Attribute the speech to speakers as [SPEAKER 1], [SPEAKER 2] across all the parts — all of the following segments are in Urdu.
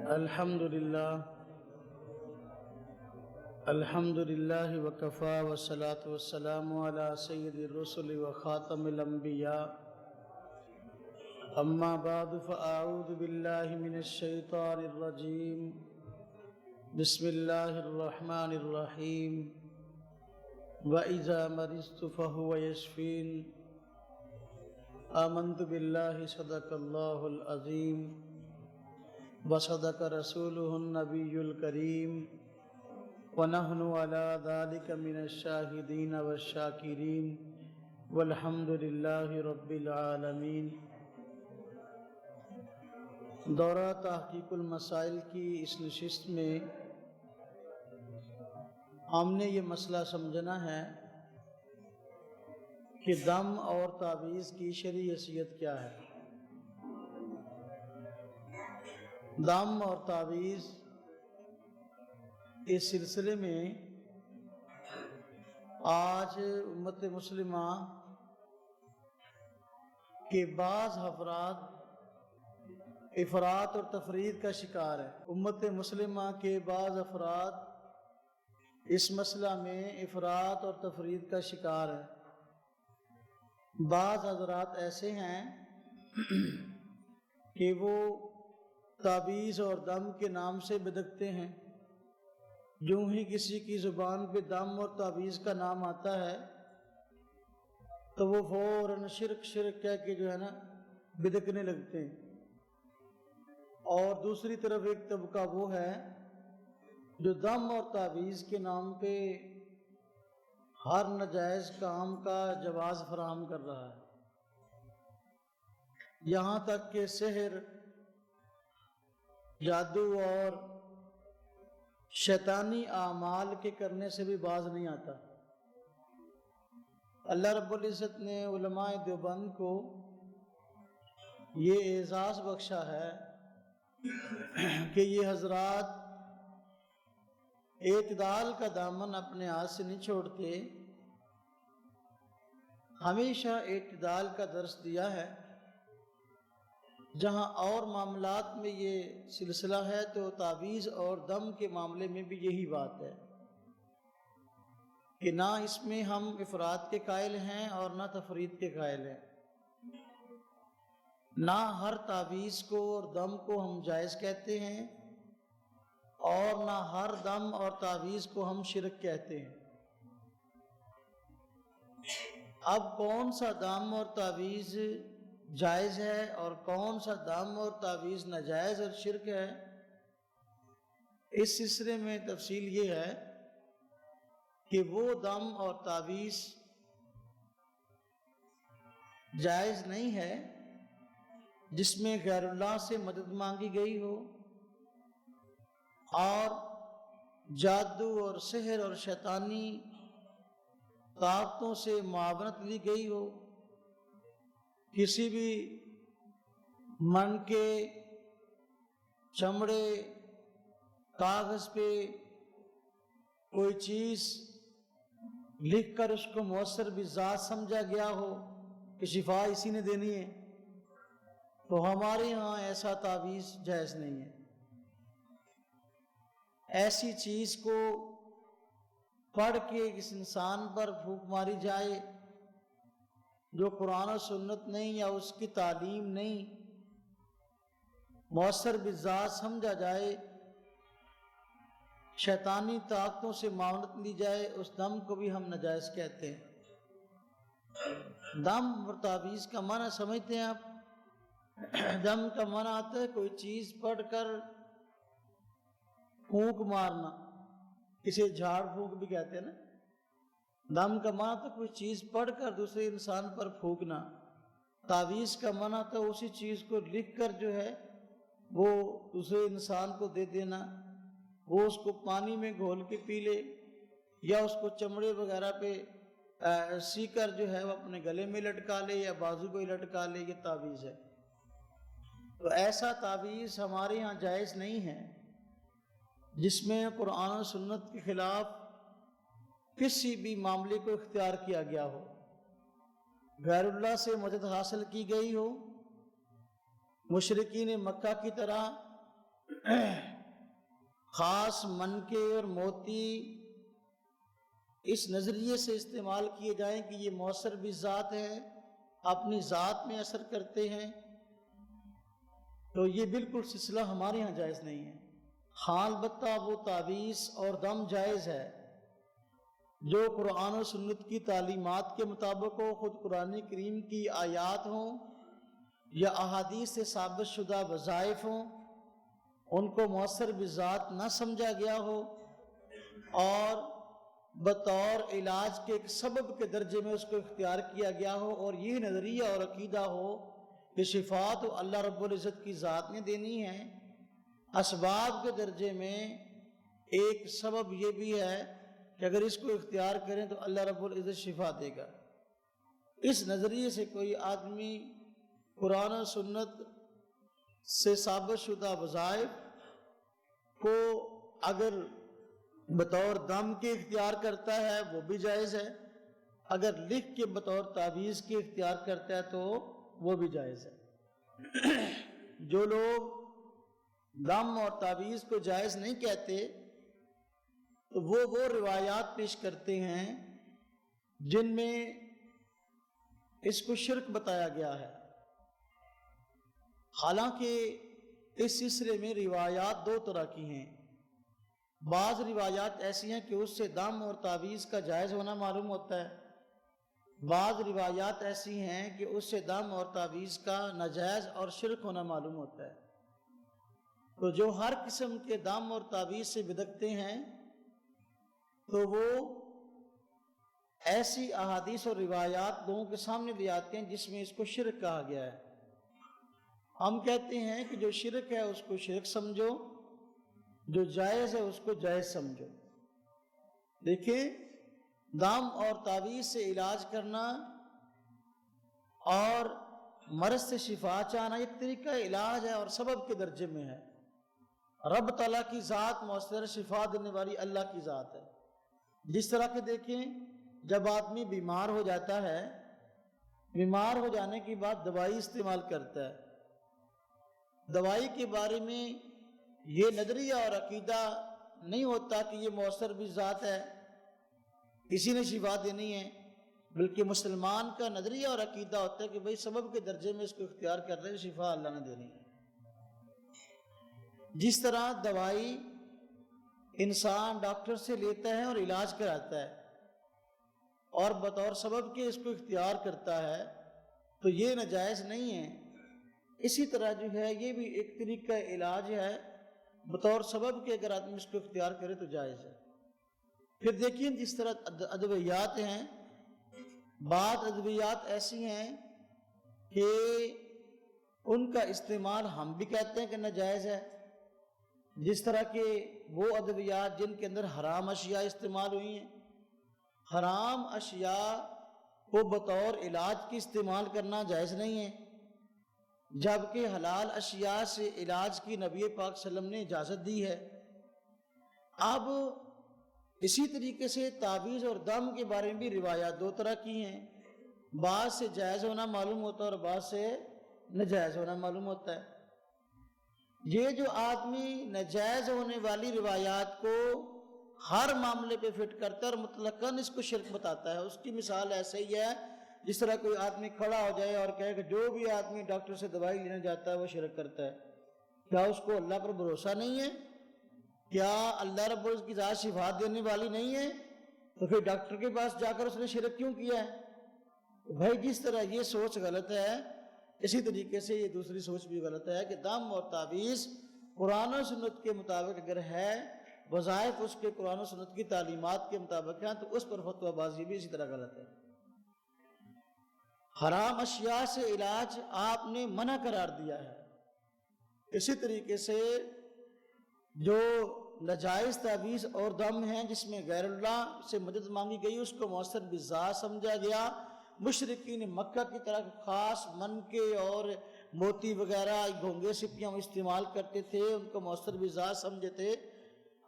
[SPEAKER 1] الحمد للہ وکفا والصلاة والسلام علی سید الرسل وخاتم الانبیاء اما بعد فاعوذ باللہ من الشیطان الرجیم بسم اللہ الرحمن الرحیم وَإِذَا مَرِضْتُ فَهُوَ يَشْفِينِ آمنت باللہ صدق اللہ العظیم وصدق رسولہ النبی الکریم ونحن علی ذلک من الشاہدین والشاکرین والحمد للہ رب العالمین۔ دورہ تحقیق المسائل کی اس نشست میں ہم نے یہ مسئلہ سمجھنا ہے کہ دم اور تعویذ کی شرعی حیثیت کیا ہے۔ دم اور تعویذ اس سلسلے میں آج امت مسلمہ کے بعض افراد افراط اور تفرید کا شکار ہے۔ امت مسلمہ کے بعض افراد اس مسئلہ میں افراط اور تفرید کا شکار ہے۔ بعض حضرات ایسے ہیں کہ وہ تعویذ اور دم کے نام سے بدکتے ہیں، جو ہی کسی کی زبان پہ دم اور تعویذ کا نام آتا ہے تو وہ فوراً شرک کہہ کے جو ہے نا بدکنے لگتے ہیں۔ اور دوسری طرف ایک طبقہ وہ ہے جو دم اور تعویذ کے نام پہ ہر ناجائز کام کا جواز فراہم کر رہا ہے، یہاں تک کہ سحر، جادو اور شیطانی اعمال کے کرنے سے بھی باز نہیں آتا۔ اللہ رب العزت نے علماء دیوبند کو یہ اعزاز بخشا ہے کہ یہ حضرات اعتدال کا دامن اپنے ہاتھ سے نہیں چھوڑتے، ہمیشہ اعتدال کا درس دیا ہے۔ جہاں اور معاملات میں یہ سلسلہ ہے تو تعویذ اور دم کے معاملے میں بھی یہی بات ہے کہ نہ اس میں ہم افراط کے قائل ہیں اور نہ تفرید کے قائل ہیں۔ نہ ہر تعویذ کو اور دم کو ہم جائز کہتے ہیں اور نہ ہر دم اور تعویذ کو ہم شرک کہتے ہیں۔ اب کون سا دم اور تعویذ جائز ہے اور کون سا دم اور تعویذ ناجائز اور شرک ہے، اس سلسلے میں تفصیل یہ ہے کہ وہ دم اور تعویذ جائز نہیں ہے جس میں غیر اللہ سے مدد مانگی گئی ہو اور جادو اور سحر اور شیطانی طاقتوں سے معاونت لی گئی ہو، کسی بھی من کے چمڑے کاغذ پہ کوئی چیز لکھ کر اس کو مؤثر بذات سمجھا گیا ہو کہ شفا اسی نے دینی ہے، تو ہمارے ہاں ایسا تعویذ جائز نہیں ہے۔ ایسی چیز کو پڑھ کے کس انسان پر پھونک ماری جائے جو قرآن و سنت نہیں یا اس کی تعلیم نہیں، مؤثر بذات سمجھا جائے، شیطانی طاقتوں سے معاونت لی جائے، اس دم کو بھی ہم ناجائز کہتے ہیں۔ دم اور تعویذ کا معنی سمجھتے ہیں آپ؟ دم کا معنی آتا ہے کوئی چیز پڑھ کر پھونک مارنا، اسے جھاڑ پھونک بھی کہتے ہیں نا۔ دم کا معنی تو کوئی چیز پڑھ کر دوسرے انسان پر پھونکنا، تعویذ کا معنی تو اسی چیز کو لکھ کر جو ہے وہ دوسرے انسان کو دے دینا، وہ اس کو پانی میں گھول کے پی لے یا اس کو چمڑے وغیرہ پہ سی کر جو ہے وہ اپنے گلے میں لٹکا لے یا بازو پہ لٹکا لے، یہ تعویذ ہے۔ تو ایسا تعویذ ہمارے یہاں جائز نہیں ہے جس میں قرآن و سنت کے خلاف کسی بھی معاملے کو اختیار کیا گیا ہو، غیر اللہ سے مدد حاصل کی گئی ہو، مشرکین مکہ کی طرح خاص منکے اور موتی اس نظریے سے استعمال کیے جائیں کہ یہ مؤثر بھی ذات ہے، اپنی ذات میں اثر کرتے ہیں، تو یہ بالکل سلسلہ ہمارے ہاں جائز نہیں ہے۔ ہاں البتہ وہ تعویذ اور دم جائز ہے جو قرآن و سنت کی تعلیمات کے مطابق ہو، خود قرآن کریم کی آیات ہوں یا احادیث سے ثابت شدہ وظائف ہوں، ان کو مؤثر بذات نہ سمجھا گیا ہو اور بطور علاج کے ایک سبب کے درجے میں اس کو اختیار کیا گیا ہو، اور یہ نظریہ اور عقیدہ ہو کہ شفا تو اللہ رب العزت کی ذات نے دینی ہے، اسباب کے درجے میں ایک سبب یہ بھی ہے کہ اگر اس کو اختیار کریں تو اللہ رب العزت شفا دے گا، اس نظریے سے کوئی آدمی قرآن و سنت سے ثابت شدہ وظائف کو اگر بطور دم کے اختیار کرتا ہے وہ بھی جائز ہے، اگر لکھ کے بطور تعویذ کے اختیار کرتا ہے تو وہ بھی جائز ہے۔ جو لوگ دم اور تعویذ کو جائز نہیں کہتے تو وہ روایات پیش کرتے ہیں جن میں اس کو شرک بتایا گیا ہے، حالانکہ اس سلسلے میں روایات دو طرح کی ہیں۔ بعض روایات ایسی ہیں کہ اس سے دم اور تعویذ کا جائز ہونا معلوم ہوتا ہے، بعض روایات ایسی ہیں کہ اس سے دم اور تعویذ کا ناجائز اور شرک ہونا معلوم ہوتا ہے۔ تو جو ہر قسم کے دم اور تعویذ سے بدکتے ہیں تو وہ ایسی احادیث اور روایات لوگوں کے سامنے لے آتے ہیں جس میں اس کو شرک کہا گیا ہے۔ ہم کہتے ہیں کہ جو شرک ہے اس کو شرک سمجھو، جو جائز ہے اس کو جائز سمجھو۔ دیکھیں، دم اور تعویذ سے علاج کرنا اور مرض سے شفا چاہنا ایک طریقہ علاج ہے اور سبب کے درجے میں ہے۔ رب تعالیٰ کی ذات مؤثر شفا دینے والی اللہ کی ذات ہے۔ جس طرح کہ دیکھیں، جب آدمی بیمار ہو جاتا ہے، بیمار ہو جانے کے بعد دوائی استعمال کرتا ہے، دوائی کے بارے میں یہ نظریہ اور عقیدہ نہیں ہوتا کہ یہ مؤثر بھی ذات ہے، کسی نے شفا دینی ہے، بلکہ مسلمان کا نظریہ اور عقیدہ ہوتا ہے کہ بھئی سبب کے درجے میں اس کو اختیار کر رہے ہیں، شفا اللہ نے دینی ہے۔ جس طرح دوائی انسان ڈاکٹر سے لیتا ہے اور علاج کراتا ہے اور بطور سبب کے اس کو اختیار کرتا ہے تو یہ ناجائز نہیں ہے، اسی طرح جو ہے یہ بھی ایک طریقہ علاج ہے، بطور سبب کے اگر آدمی اس کو اختیار کرے تو جائز ہے۔ پھر دیکھیں جس طرح ادویات ہیں، بعض ادویات ایسی ہیں کہ ان کا استعمال ہم بھی کہتے ہیں کہ ناجائز ہے، جس طرح کہ وہ ادویات جن کے اندر حرام اشیاء استعمال ہوئی ہیں، حرام اشیاء کو بطور علاج کے استعمال کرنا جائز نہیں ہے، جبکہ حلال اشیاء سے علاج کی نبی پاک صلی اللہ علیہ وسلم نے اجازت دی ہے۔ اب اسی طریقے سے تعویذ اور دم کے بارے میں بھی روایات دو طرح کی ہیں، بعض سے جائز ہونا معلوم ہوتا ہے اور بعض سے ناجائز ہونا معلوم ہوتا ہے۔ یہ جو آدمی ناجائز ہونے والی روایات کو ہر معاملے پہ فٹ کرتا ہے اور مطلقاً اس کو شرک بتاتا ہے، اس کی مثال ایسے ہی ہے جس طرح کوئی آدمی کھڑا ہو جائے اور کہے کہ جو بھی آدمی ڈاکٹر سے دوائی لینے جاتا ہے وہ شرک کرتا ہے۔ کیا اس کو اللہ پر بھروسہ نہیں ہے؟ کیا اللہ رب العزت کی ذات شفا دینے والی نہیں ہے؟ تو پھر ڈاکٹر کے پاس جا کر اس نے شرک کیوں کیا ہے؟ بھائی جس طرح یہ سوچ غلط ہے، اسی طریقے سے یہ دوسری سوچ بھی غلط ہے کہ دم اور تعویذ قرآن و سنت کے مطابق اگر ہے، وظائف اس کے قرآن و سنت کی تعلیمات کے مطابق ہیں، تو اس پر فتویٰ بازی بھی اسی طرح غلط ہے۔ حرام اشیاء سے علاج آپ نے منع قرار دیا ہے، اسی طریقے سے جو ناجائز تعویذ اور دم ہیں جس میں غیر اللہ سے مدد مانگی گئی اس کو مؤثر بذات سمجھا گیا۔ مشرکین مکہ کی طرح خاص منکے اور موتی وغیرہ گھونگے سپیاں استعمال کرتے تھے، ان کو مؤثر بذات سمجھے تھے۔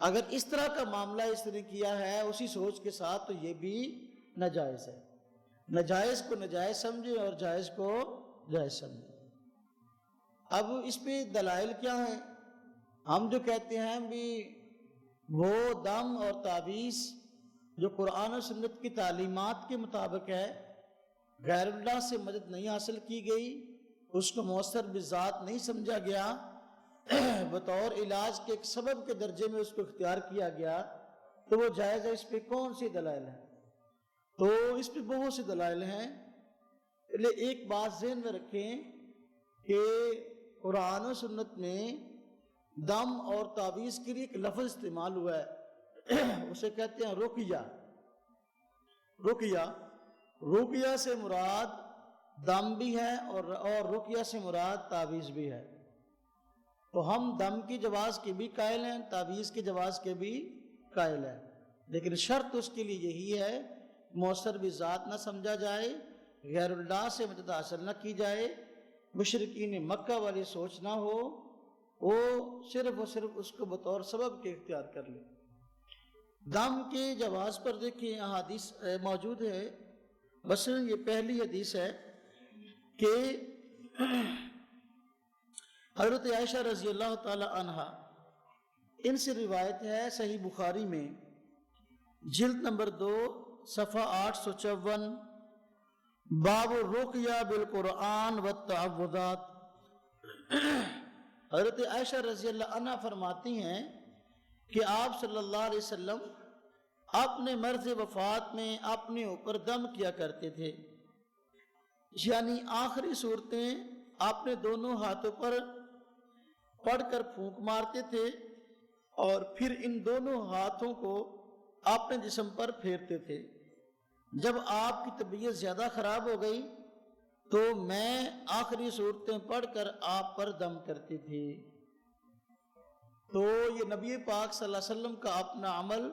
[SPEAKER 1] اگر اس طرح کا معاملہ اس نے کیا ہے اسی سوچ کے ساتھ تو یہ بھی ناجائز ہے۔ ناجائز کو ناجائز سمجھے اور جائز کو جائز سمجھے۔ اب اس پہ دلائل کیا ہیں؟ ہم جو کہتے ہیں بھی وہ دم اور تعویذ جو قرآن و سنت کی تعلیمات کے مطابق ہے، غیر اللہ سے مدد نہیں حاصل کی گئی، اس کو مؤثر بذات نہیں سمجھا گیا، بطور علاج کے ایک سبب کے درجے میں اس کو اختیار کیا گیا، تو وہ جائز ہے۔ اس پہ کون سی دلائل ہیں؟ تو اس پہ بہت سی دلائل ہیں۔ لیکن ایک بات ذہن میں رکھیں کہ قرآن و سنت میں دم اور تعویذ کے لیے ایک لفظ استعمال ہوا ہے، اسے کہتے ہیں رقیہ۔ رقیہ سے مراد دم بھی ہے اور رقیہ سے مراد تعویذ بھی ہے۔ تو ہم دم کی جواز کے بھی قائل ہیں، تعویذ کی جواز کے بھی قائل ہیں، لیکن شرط اس کے لیے یہی ہے مؤثر بذات نہ سمجھا جائے، غیر اللہ سے مدد حاصل نہ کی جائے، مشرکین مکہ والی سوچ نہ ہو، وہ صرف اس کو بطور سبب کے اختیار کر لے۔ دم کے جواز پر دیکھیں احادیث موجود ہے۔ مثلا یہ پہلی حدیث ہے کہ حضرت عائشہ رضی اللہ تعالی عنہا، ان سے روایت ہے صحیح بخاری میں جلد نمبر 2 صفحہ 854، باب الرقیہ بالقرآن والتعوذات۔ حضرت عائشہ رضی اللہ عنہ فرماتی ہیں کہ آپ صلی اللہ علیہ وسلم اپنے مرض وفات میں اپنے اوپر دم کیا کرتے تھے، یعنی آخری صورتیں اپنے دونوں ہاتھوں پر پڑھ کر پھونک مارتے تھے اور پھر ان دونوں ہاتھوں کو اپنے جسم پر پھیرتے تھے۔ جب آپ کی طبیعت زیادہ خراب ہو گئی تو میں آخری صورتیں پڑھ کر آپ پر دم کرتی تھی۔ تو یہ نبی پاک صلی اللہ علیہ وسلم کا اپنا عمل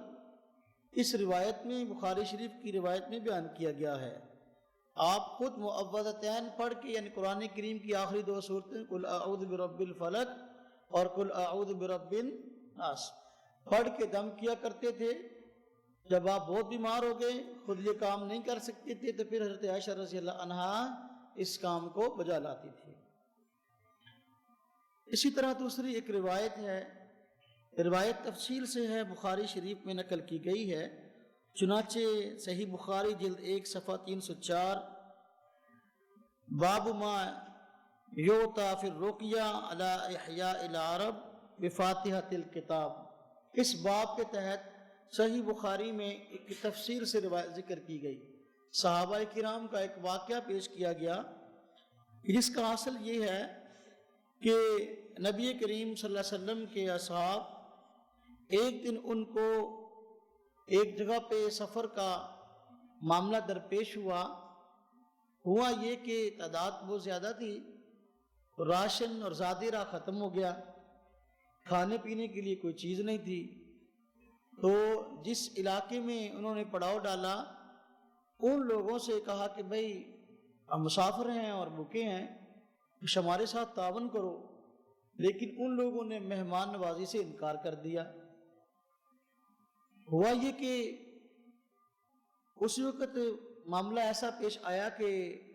[SPEAKER 1] اس روایت میں، بخاری شریف کی روایت میں بیان کیا گیا ہے۔ آپ خود معوذتین پڑھ کے، یعنی قرآن کریم کی آخری 2 صورتیں قل اعوذ برب الفلق اور قل اعوذ برب الناس پڑھ کے دم کیا کرتے تھے۔ جب آپ بہت بیمار ہو گئے، خود یہ کام نہیں کر سکتے تھے، تو پھر حضرت عائشہ رضی اللہ عنہا اس کام کو بجا لاتی تھی۔ اسی طرح دوسری ایک روایت ہے، روایت تفصیل سے ہے، بخاری شریف میں نقل کی گئی ہے، چنانچہ صحیح بخاری جلد 1 صفحہ 304، باب ما یوتا فی الرقیہ علی احیاء العرب بفاتحۃ الکتاب۔ اس باب کے تحت صحیح بخاری میں ایک تفسیر سے روایت ذکر کی گئی، صحابہ کرام کا ایک واقعہ پیش کیا گیا، جس کا اصل یہ ہے کہ نبی کریم صلی اللہ علیہ وسلم کے اصحاب ایک دن ان کو ایک جگہ پہ سفر کا معاملہ درپیش ہوا یہ کہ تعداد بہت زیادہ تھی، راشن اور زادی راہ ختم ہو گیا، کھانے پینے کے لیے کوئی چیز نہیں تھی۔ تو جس علاقے میں انہوں نے پڑاؤ ڈالا، ان لوگوں سے کہا کہ بھئی ہم مسافر ہیں اور بھوکے ہیں، کچھ ہمارے ساتھ تعاون کرو، لیکن ان لوگوں نے مہمان نوازی سے انکار کر دیا۔ ہوا یہ کہ اس وقت معاملہ ایسا پیش آیا کہ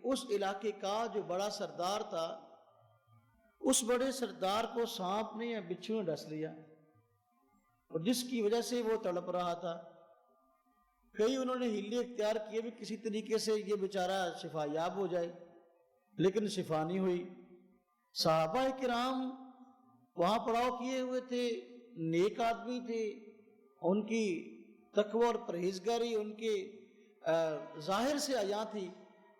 [SPEAKER 1] اس علاقے کا جو بڑا سردار تھا، اس بڑے سردار کو سانپ نے یا بچھو نے ڈس لیا، اور جس کی وجہ سے وہ تڑپ رہا تھا۔ کئی انہوں نے ہیلے اختیار کیے بھی کسی طریقے سے یہ بیچارہ شفا یاب ہو جائے، لیکن شفا نہیں ہوئی۔ صحابہ کرام وہاں پڑاؤ کیے ہوئے تھے، نیک آدمی تھے، ان کی تقوی اور پرہیزگاری ان کے ظاہر سے عیاں تھی،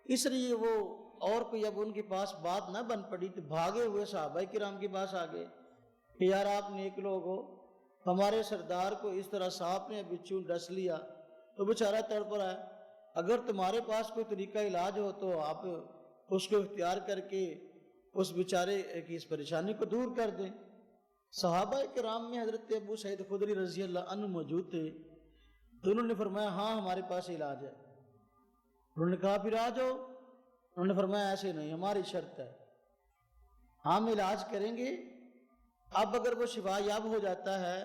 [SPEAKER 1] اس لیے وہ اور کوئی اب ان کے پاس بات نہ بن پڑی تو بھاگے ہوئے صحابہ کرام کے پاس آ گئے کہ یار آپ نیک لوگ ہو، ہمارے سردار کو اس طرح سانپ نے بچھو ڈس لیا تو بیچارہ تڑپ رہا ہے، اگر تمہارے پاس کوئی طریقہ علاج ہو تو آپ اس کو اختیار کر کے اس بیچارے کی اس پریشانی کو دور کر دیں۔ صحابہ کرام میں حضرت ابو سعید خدری رضی اللہ عنہ موجود تھے، تو انہوں نے فرمایا ہاں ہمارے پاس علاج ہے۔ انہوں نے کہا پھر آ جاؤ۔ انہوں نے فرمایا ایسے نہیں، ہماری شرط ہے، ہم علاج کریں گے، اب اگر وہ شفا یاب ہو جاتا ہے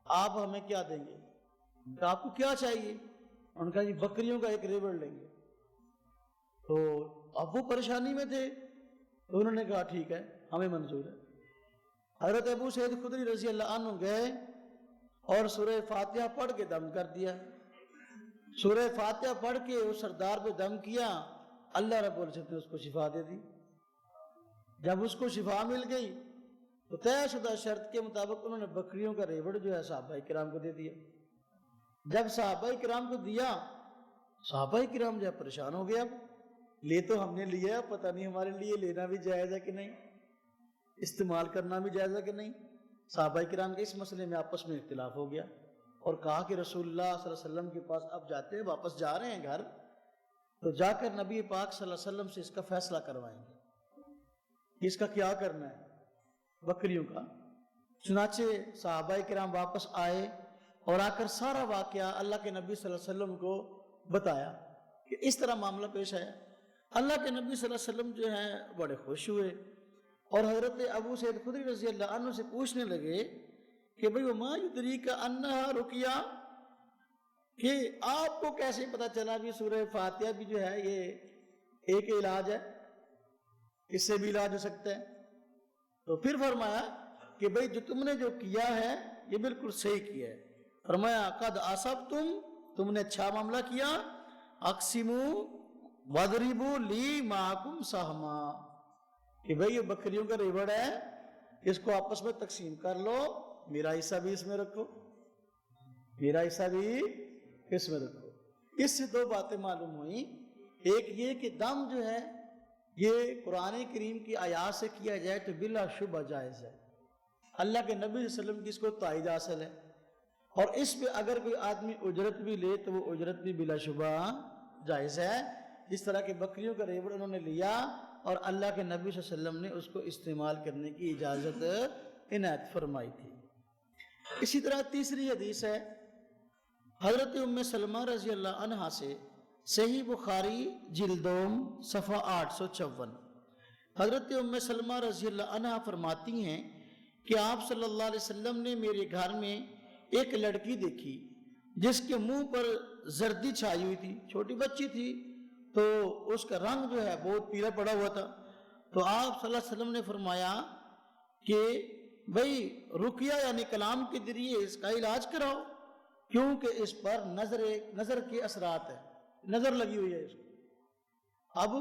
[SPEAKER 1] آپ ہمیں کیا دیں گے؟ کہ آپ کو کیا چاہیے؟ انہوں نے کہا جی بکریوں کا ایک ریوڑ لیں گے۔ تو اب وہ پریشانی میں تھے، تو انہوں نے کہا ٹھیک ہے ہمیں منظور ہے۔ حضرت ابو سعید خدری رضی اللہ عنہ گئے اور سورہ فاتحہ پڑھ کے دم کر دیا. سورہ فاتحہ پڑھ کے اس سردار پہ دم کیا, اللہ رب العزت نے اس کو شفا دے دی. جب اس کو شفا مل گئی تو طے شدہ شرط کے مطابق انہوں نے بکریوں کا ریوڑ جو ہے صحابہ کرام کو دے دیا. جب صحابہ کرام کو دیا, صحابہ کرام جو ہے پریشان ہو گیا. لے تو ہم نے لیا, پتہ نہیں ہمارے لیے لینا بھی جائز ہے کہ نہیں, استعمال کرنا بھی جائز ہے کہ نہیں. صحابہ کرام کے اس مسئلے میں آپس میں اختلاف ہو گیا اور کہا کہ رسول اللہ صلی اللہ علیہ وسلم کے پاس اب جاتے ہیں, واپس جا رہے ہیں گھر, تو جا کر نبی پاک صلی اللہ علیہ وسلم سے اس کا فیصلہ کروائیں گے, اس کا کیا کرنا ہے بکریوں کا. چنانچہ صحابہ کرام واپس آئے اور آ کر سارا واقعہ اللہ کے نبی صلی اللہ علیہ وسلم کو بتایا کہ اس طرح معاملہ پیش آیا. اللہ کے نبی صلی اللہ علیہ وسلم جو ہیں بڑے خوش ہوئے اور حضرت ابو سعید خدری رضی اللہ عنہ سے پوچھنے لگے کہ بھئی وما یدریک انہا رقیہ, کہ آپ کو کیسے پتا چلا بھی سورہ فاتحہ بھی جو ہے یہ ایک علاج ہے, اس سے بھی علاج ہو سکتا ہے. تو پھر فرمایا کہ بھئی جو تم نے جو کیا ہے یہ بالکل صحیح کیا ہے. فرمایا قد اصبتم, تم نے اچھا معاملہ کیا, اقسموا واضربوا لی معکم سہما, کہ بھئی یہ بکریوں کا ریوڑ ہے, اس کو آپس میں تقسیم کر لو, میرا حصہ بھی اس میں رکھو, میرا حصہ بھی اس میں رکھو. اس سے دو باتیں معلوم ہوئیں. ایک یہ کہ دم جو ہے یہ قرآن کریم کی آیات سے کیا جائے تو بلا شبہ جائز ہے. اللہ کے نبی صلی اللہ علیہ وسلم کی اس کو تائید حاصل ہے, اور اس پہ اگر کوئی آدمی اجرت بھی لے تو وہ اجرت بھی بلا شبہ جائز ہے. اس طرح کے بکریوں کا ریوڑ انہوں نے لیا اور اللہ کے نبی صلی اللہ علیہ وسلم نے اس کو استعمال کرنے کی اجازت عنایت فرمائی تھی. اسی طرح تیسری حدیث ہے حضرت ام سلمہ رضی اللہ عنہا سے, صحیح بخاری جلدوم صفحہ 854. حضرت ام سلمہ رضی اللہ عنہا فرماتی ہیں کہ آپ صلی اللہ علیہ وسلم نے میرے گھر میں ایک لڑکی دیکھی جس کے منہ پر زردی چھائی ہوئی تھی, چھوٹی بچی تھی تو اس کا رنگ جو ہے بہت پیلا پڑا ہوا تھا. تو آپ صلی اللہ علیہ وسلم نے فرمایا کہ بھئی رقیہ یعنی کلام کے ذریعے اس کا علاج کراؤ, کیونکہ اس پر نظر کے اثرات ہے, نظر لگی ہوئی ہے اس کو. اب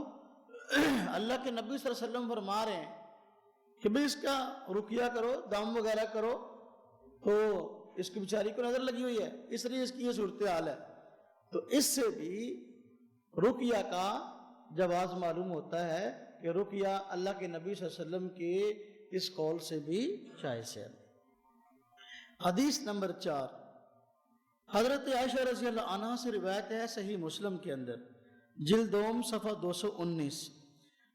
[SPEAKER 1] اللہ کے نبی صلی اللہ علیہ وسلم فرما رہے ہیں کہ بھئی اس کا رقیہ کرو, دم وغیرہ کرو, تو اس کی بیچاری کو نظر لگی ہوئی ہے, اس لیے اس کی یہ صورتحال ہے. تو اس سے بھی رقیہ کا جواز معلوم ہوتا ہے کہ رقیہ اللہ کے نبی صلی اللہ علیہ وسلم کے اس قول سے بھی جائز ہے. حدیث نمبر 4, حضرت عائشہ رضی اللہ عنہ سے روایت ہے صحیح مسلم کے اندر جلدوم صفحہ 219,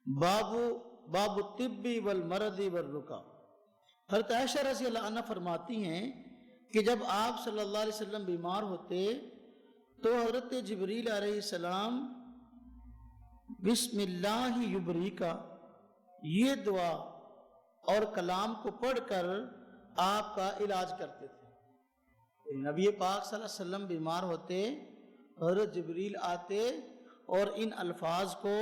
[SPEAKER 1] باب الطب والمرض والرقیہ. حضرت عائشہ رضی اللہ عنہ فرماتی ہیں کہ جب آپ صلی اللہ علیہ وسلم بیمار ہوتے تو حضرت جبریل علیہ السلام بسم اللہ یبریکا یہ دعا اور کلام کو پڑھ کر آپ کا علاج کرتے تھے. نبی پاک صلی اللہ علیہ وسلم بیمار ہوتے, حضرت جبریل آتے اور ان الفاظ کو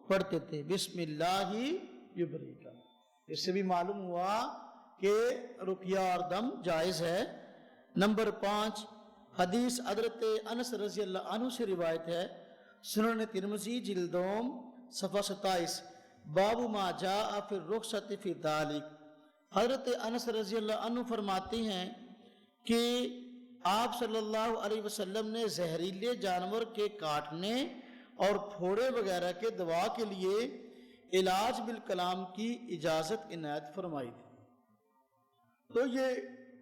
[SPEAKER 1] پڑھتے تھے, بسم اللہ یبریکا. اس سے بھی معلوم ہوا کہ رقیہ اور دم جائز ہے. نمبر 5, حدیث حضرت انس رضی اللہ عنہ سے روایت ہے سنن ترمذی جلدوم صفحہ 27, باب ما جاء فی الرخصۃ فی ذلک. حضرت انس رضی اللہ عنہ فرماتے ہیں کہ آپ صلی اللہ علیہ وسلم نے زہریلے جانور کے کاٹنے اور پھوڑے وغیرہ کے دوا کے لیے علاج بالکلام کی اجازت عنایت فرمائی تھی. تو یہ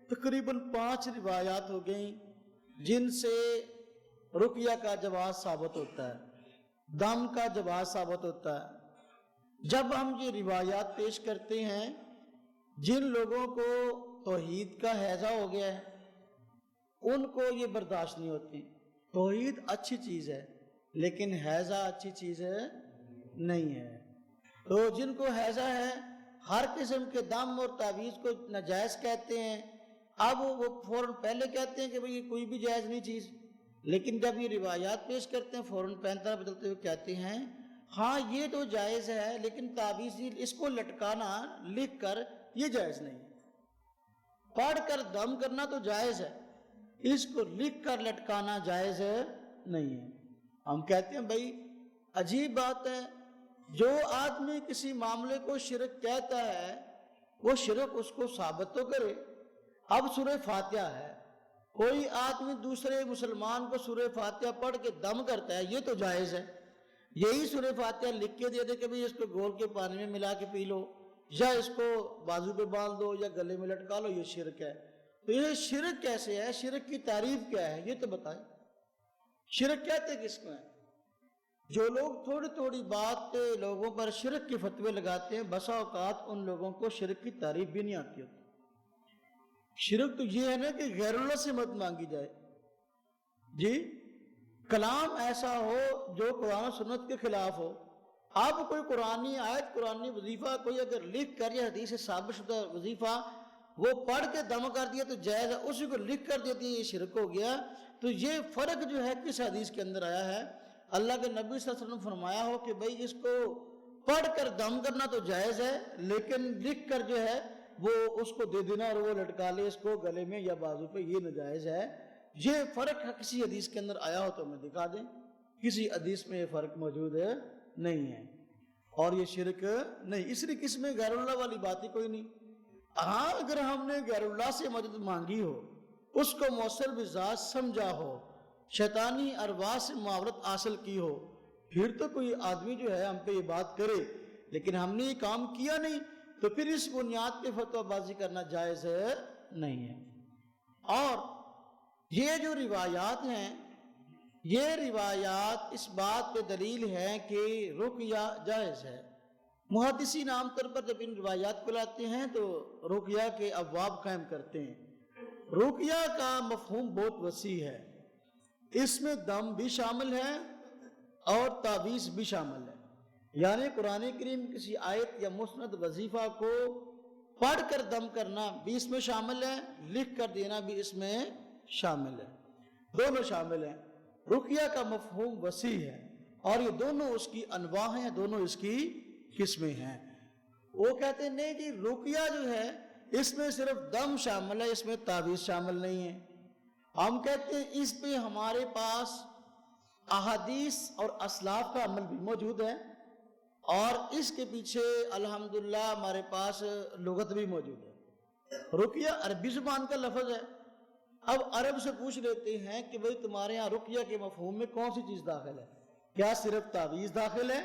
[SPEAKER 1] تقریباً 5 روایات ہو گئیں جن سے رقیہ کا جواز ثابت ہوتا ہے, دم کا جواز ثابت ہوتا ہے. جب ہم یہ روایات پیش کرتے ہیں, جن لوگوں کو توحید کا ہیضہ ہو گیا ہے ان کو یہ برداشت نہیں ہوتی. توحید اچھی چیز ہے لیکن ہیضہ اچھی چیز نہیں ہے. تو جن کو ہیضہ ہے ہر قسم کے دم اور تعویذ کو ناجائز کہتے ہیں. اب وہ فوراً پہلے کہتے ہیں کہ بھئی یہ کوئی بھی جائز نہیں چیز, لیکن جب یہ روایات پیش کرتے ہیں فوراً پینترا بدلتے ہوئے کہتے ہیں ہاں یہ تو جائز ہے لیکن تعویذ اس کو لٹکانا لکھ کر یہ جائز نہیں. پڑھ کر دم کرنا تو جائز ہے، اس کو لکھ کر لٹکانا جائز نہیں ہے۔ ہم کہتے ہیں بھائی عجیب بات ہے، جو آدمی کسی معاملے کو شرک کہتا ہے وہ شرک اس کو ثابت تو کرے۔ اب سورہ فاتحہ ہے، کوئی آدمی دوسرے مسلمان کو سورہ فاتحہ پڑھ کے دم کرتا ہے، یہ تو جائز ہے۔ یہی سورہ فاتحہ لکھ کے دے دے کہ بھئی اس کو گھول کے پانی میں ملا کے پی لو، یا اس کو بازو پہ باندھ دو یا گلے میں لٹکا لو، یہ شرک ہے۔ تو یہ شرک کیسے ہے؟ شرک کی تعریف کیا ہے یہ تو بتائیں۔ شرک کہتے کس کو ہیں؟ جو لوگ تھوڑی تھوڑی بات پہ لوگوں پر شرک کے فتوے لگاتے ہیں، بسا اوقات ان لوگوں کو شرک کی تعریف بھی نہیں آتی ہوتی۔ شرک تو یہ ہے نا کہ غیر اللہ سے مت مانگی جائے، جی کلام ایسا ہو جو قرآن و سنت کے خلاف ہو۔ اب کوئی قرآنی آیت، قرآنی وظیفہ کوئی اگر لکھ کر یا حدیث سے ثابت شدہ وظیفہ وہ پڑھ کے دم کر دیا تو جائز ہے، اسی کو لکھ کر دیتی ہے، یہ شرک ہو گیا۔ تو یہ فرق جو ہے کس حدیث کے اندر آیا ہے؟ اللہ کے نبی صلی اللہ علیہ وسلم نے فرمایا ہو کہ بھئی اس کو پڑھ کر دم کرنا تو جائز ہے، لیکن لکھ کر جو ہے وہ اس کو دے دینا اور وہ لٹکا لے اس کو گلے میں یا بازو پہ، یہ ناجائز ہے۔ یہ فرق کسی حدیث کے اندر آیا ہو تو ہمیں دکھا دیں، کسی حدیث میں یہ فرق موجود نہیں ہے، اور یہ شرک نہیں۔ اس لیے کس میں غیر اللہ والی بات ہی کوئی نہیں۔ ہاں اگر ہم نے غیر اللہ سے مدد مانگی ہو، اس کو موصل بذات سمجھا ہو، شیطانی ارواح سے معاورت حاصل کی ہو، پھر تو کوئی آدمی جو ہے ہم پہ یہ بات کرے، لیکن ہم نے یہ کام کیا نہیں تو پھر اس بنیاد پہ فتویٰ بازی کرنا جائز نہیں ہے۔ اور یہ جو روایات ہیں، یہ روایات اس بات پہ دلیل ہے کہ رقیہ جائز ہے۔ محدثین عام طور پر جب ان روایات کو لاتے ہیں تو رقیہ کے ابواب قائم کرتے ہیں۔ رقیہ کا مفہوم بہت وسیع ہے، اس میں دم بھی شامل ہے اور تعویذ بھی شامل ہے۔ یعنی قرآن کریم کسی آیت یا مسند وظیفہ کو پڑھ کر دم کرنا بھی اس میں شامل ہے، لکھ کر دینا بھی اس میں شامل ہے، دونوں شامل ہیں۔ رقیہ کا مفہوم وسیع ہے اور یہ دونوں اس کی انواع ہیں، دونوں اس کی قسمیں ہیں۔ وہ کہتے ہیں نہیں جی رقیہ جو ہے اس میں صرف دم شامل ہے، اس میں تعویذ شامل نہیں ہے۔ ہم کہتے ہیں اس پہ ہمارے پاس احادیث اور اسلاف کا عمل بھی موجود ہے، اور اس کے پیچھے الحمدللہ ہمارے پاس لغت بھی موجود ہے۔ رقیہ عربی زبان کا لفظ ہے۔ اب عرب سے پوچھ لیتے ہیں کہ بھئی تمہارے ہاں رقیہ کے مفہوم میں کون سی چیز داخل ہے؟ کیا صرف تعویذ داخل ہے؟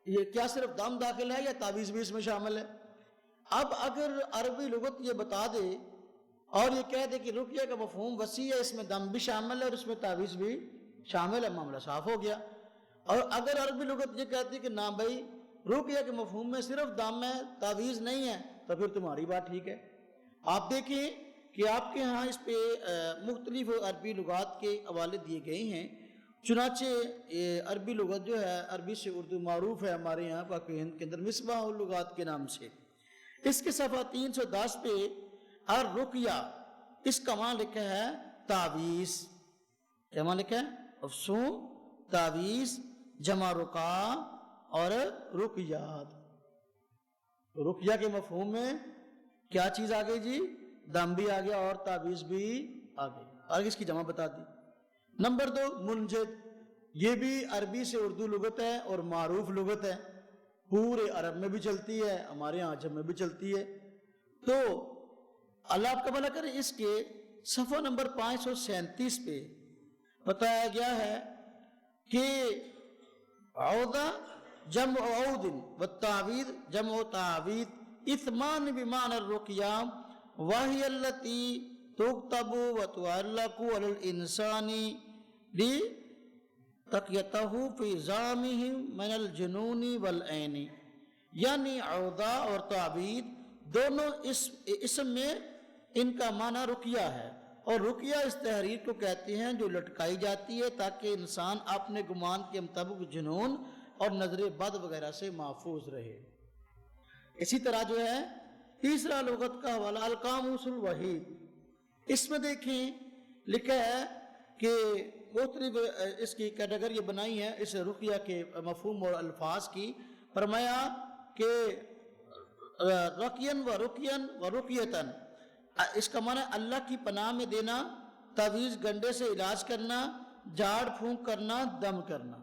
[SPEAKER 1] یہ کیا صرف دم داخل ہے یا تعویذ بھی اس میں شامل ہے؟ اب اگر عربی لغت یہ بتا دے اور یہ کہہ دے کہ رقیہ کا مفہوم وسیع ہے، اس میں دم بھی شامل ہے اور اس میں تعویذ بھی شامل ہے، معاملہ صاف ہو گیا۔ اور اگر عربی لغت یہ کہتی ہے کہ نہ بھائی رقیہ کے مفہوم میں صرف دم ہے، تعویذ نہیں ہے، تو پھر تمہاری بات ٹھیک ہے۔ آپ دیکھیں کہ آپ کے ہاں اس پہ مختلف عربی لغات کے حوالے دیے گئے ہیں، چنانچہ عربی لغت جو ہے عربی سے اردو معروف ہے ہمارے یہاں پاک ہند کے اندر مصباح اللغات کے نام سے۔ اس کے صفحہ 310 پہ الرقیہ اس کا معنی لکھا ہے تعویذ۔ کیا معنی لکھا ہے؟ افسون، تعویذ، جمع رقا اور رقیات۔ رقیہ کے مفہوم میں کیا چیز آ گئی جی؟ دم بھی آ گیا اور تعویذ بھی آ گئی۔ آگے اس کی جمع بتا دی۔ نمبر 2 منجد، یہ بھی عربی سے اردو لغت ہے اور معروف لغت ہے، پورے عرب میں بھی چلتی ہے، ہمارے یہاں عجم میں بھی چلتی ہے۔ تو اللہ آپ کا بھلا کرے، اس کے صفحہ نمبر 537 پہ بتایا گیا ہے کہ عودہ جمع عود والتعویذ جمع تعویذ اثمان بمعنى الرقیہ وہی التي تكتب وتعلق على الانسان لتقیته في زعمه من الجنون والعین۔ یعنی عودہ اور تعویذ دونوں اسم میں ان کا معنی رقیہ ہے، اور رقیہ اس تحریر کو کہتے ہیں جو لٹکائی جاتی ہے تاکہ انسان اپنے گمان کے مطابق جنون اور نظر بد وغیرہ سے محفوظ رہے۔ اسی طرح جو ہے تیسرا لغت کا حوالہ القاموس الوحید، اس میں دیکھیں لکھا ہے کہ مختلف اس کی کیٹیگری بنائی ہے اس رقیہ کے مفہوم اور الفاظ کی۔ فرمایا کہ رقین و رقین و رقیتن، اس کا معنی اللہ کی پناہ میں دینا، تعویذ گنڈے سے علاج کرنا، جھاڑ پھونک کرنا، دم کرنا۔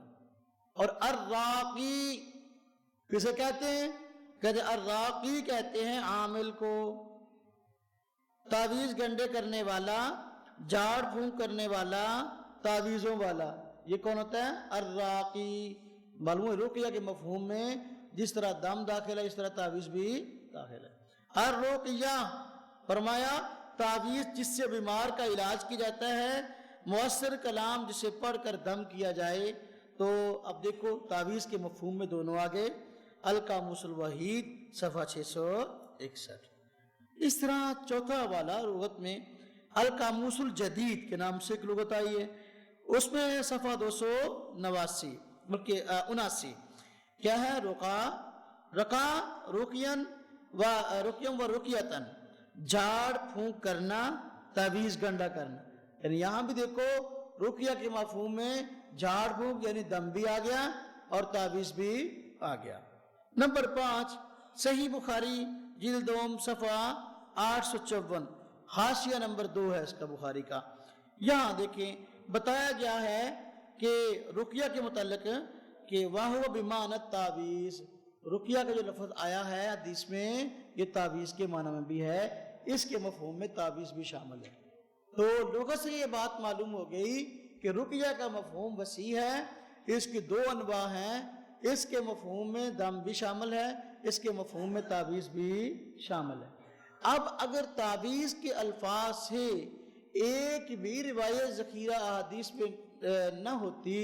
[SPEAKER 1] اور الراقی کسے کہتے ہیں؟ کہتے ہیں الراقی کہتے ہیں عامل کو، تعویذ گنڈے کرنے والا، جھاڑ پھونک کرنے والا، تعویذوں والا، یہ کون ہوتا ہے؟ الراقی۔ معلوم ہے رقیہ کے مفہوم میں جس طرح دم داخل ہے اس طرح تعویذ بھی داخل ہے۔ الرقیہ فرمایا تعویذ جس سے بیمار کا علاج کیا جاتا ہے، مؤثر کلام جسے پڑھ کر دم کیا جائے۔ تو اب دیکھو تعویذ کے مفہوم میں دونوں آگے، القاموس الوحید صفحہ 661۔ اس طرح چوتھا والا لغت میں القاموس الجدید کے نام سے ایک لغت آئی ہے، اس میں صفحہ 279 بلکہ 79 کیا ہے؟ رقا رقین و رقیتن، جھاڑ پھونک کرنا، تعویذ گنڈا کرنا۔ یعنی یہاں بھی دیکھو رقیہ کے مفہوم میں جھاڑ پھونک یعنی دم بھی آ گیا اور تعویذ بھی آ گیا۔ نمبر 5 صحیح بخاری جلد دوم صفحہ 854 حاشیہ نمبر 2 ہے اس کا بخاری کا۔ یہاں دیکھیں بتایا گیا ہے کہ رقیہ کے متعلق کہ وَهُوَ بِمَعْنَى التَّعْوِيذ، رقیہ کا جو لفظ آیا ہے حدیث میں یہ تعویذ کے معنی میں بھی ہے، اس کے مفہوم میں تعویذ بھی شامل ہے۔ تو لغت سے یہ بات معلوم ہو گئی کہ رقیہ کا مفہوم وسیع ہے، اس کی 2 انواع ہیں، اس کے مفہوم میں دم بھی شامل ہے، اس کے مفہوم میں تعویذ بھی شامل ہے۔ اب اگر تعویذ کے الفاظ سے ایک بھی روایت ذخیرہ احادیث میں نہ ہوتی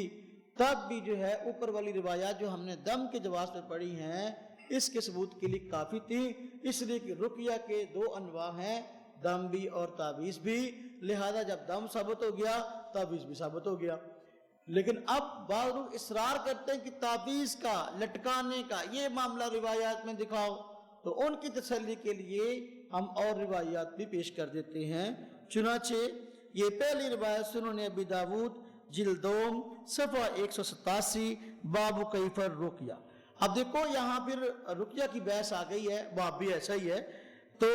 [SPEAKER 1] تب بھی جو ہے اوپر والی روایات جو ہم نے دم کے جواز میں پڑھی ہیں اس کے ثبوت کے لیے کافی تھی، اس لیے کہ رقیہ کے 2 انواع ہیں، دم بھی اور تعویذ بھی، لہذا جب دم ثابت ہو گیا تعویذ بھی ثابت ہو گیا۔ لیکن اب بعض لوگ اصرار کرتے ہیں کہ تعویذ کا لٹکانے کا یہ معاملہ روایات میں دکھاؤ، تو ان کی تسلی کے لیے ہم اور روایات بھی پیش کر دیتے ہیں۔ چنانچہ یہ پہلی روایت سنن ابی داود جلد دوم صفحہ 187 باب کیف الرقیہ۔ اب دیکھو یہاں پھر رقیہ کی بحث آ گئی ہے، باب بھی ایسا ہی ہے، تو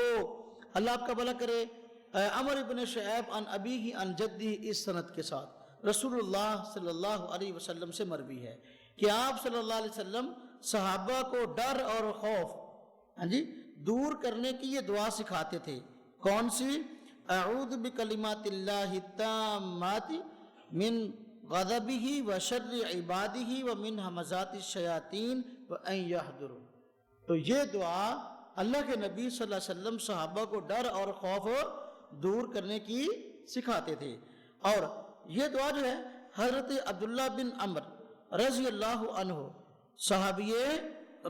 [SPEAKER 1] اللہ آپ کا بھلا کرے۔ عمر ابن شعیب عن ابیہ عن جدہ اس سند کے ساتھ رسول اللہ صلی اللہ علیہ وسلم سے مروی ہے کہ آپ صلی اللہ علیہ وسلم صحابہ کو ڈر اور خوف دور کرنے کی یہ دعا سکھاتے تھے۔ کون سی؟ اعوذ بکلمات اللہ التامات من غضبہ وشر عبادہ ومن ہمزات الشیاطین وان یحضرون۔ تو یہ دعا اللہ کے نبی صلی اللہ علیہ وسلم صحابہ کو ڈر اور خوف دور کرنے کی سکھاتے تھے۔ اور یہ دعا جو ہے حضرت عبداللہ بن عمر رضی اللہ عنہ صحابی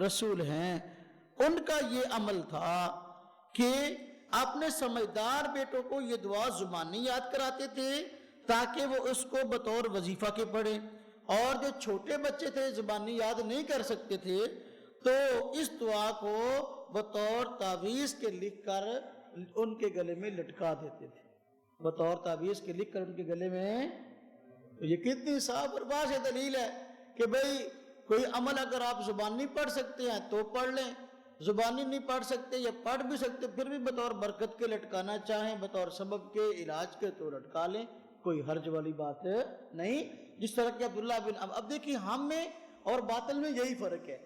[SPEAKER 1] رسول ہیں، ان کا یہ عمل تھا کہ اپنے سمجھدار بیٹوں کو یہ دعا زبانی یاد کراتے تھے تاکہ وہ اس کو بطور وظیفہ کے پڑھیں، اور جو چھوٹے بچے تھے زبانی یاد نہیں کر سکتے تھے تو اس دعا کو بطور تعویذ کے لکھ کر ان کے گلے میں لٹکا دیتے تھے، بطور تعویذ کے لکھ کر ان کے گلے میں۔ تو یہ کتنی صاف اور واضح دلیل ہے کہ بھئی کوئی عمل اگر آپ زبانی پڑھ سکتے ہیں تو پڑھ لیں، زبانی نہیں پڑھ سکتے یا پڑھ بھی سکتے پھر بھی بطور برکت کے لٹکانا چاہیں، بطور سبب کے علاج کے تو لٹکا لیں، کوئی حرج والی بات نہیں۔ جس طرح کہ عبداللہ بن اب دیکھیں ہم میں اور باطل میں یہی فرق ہے،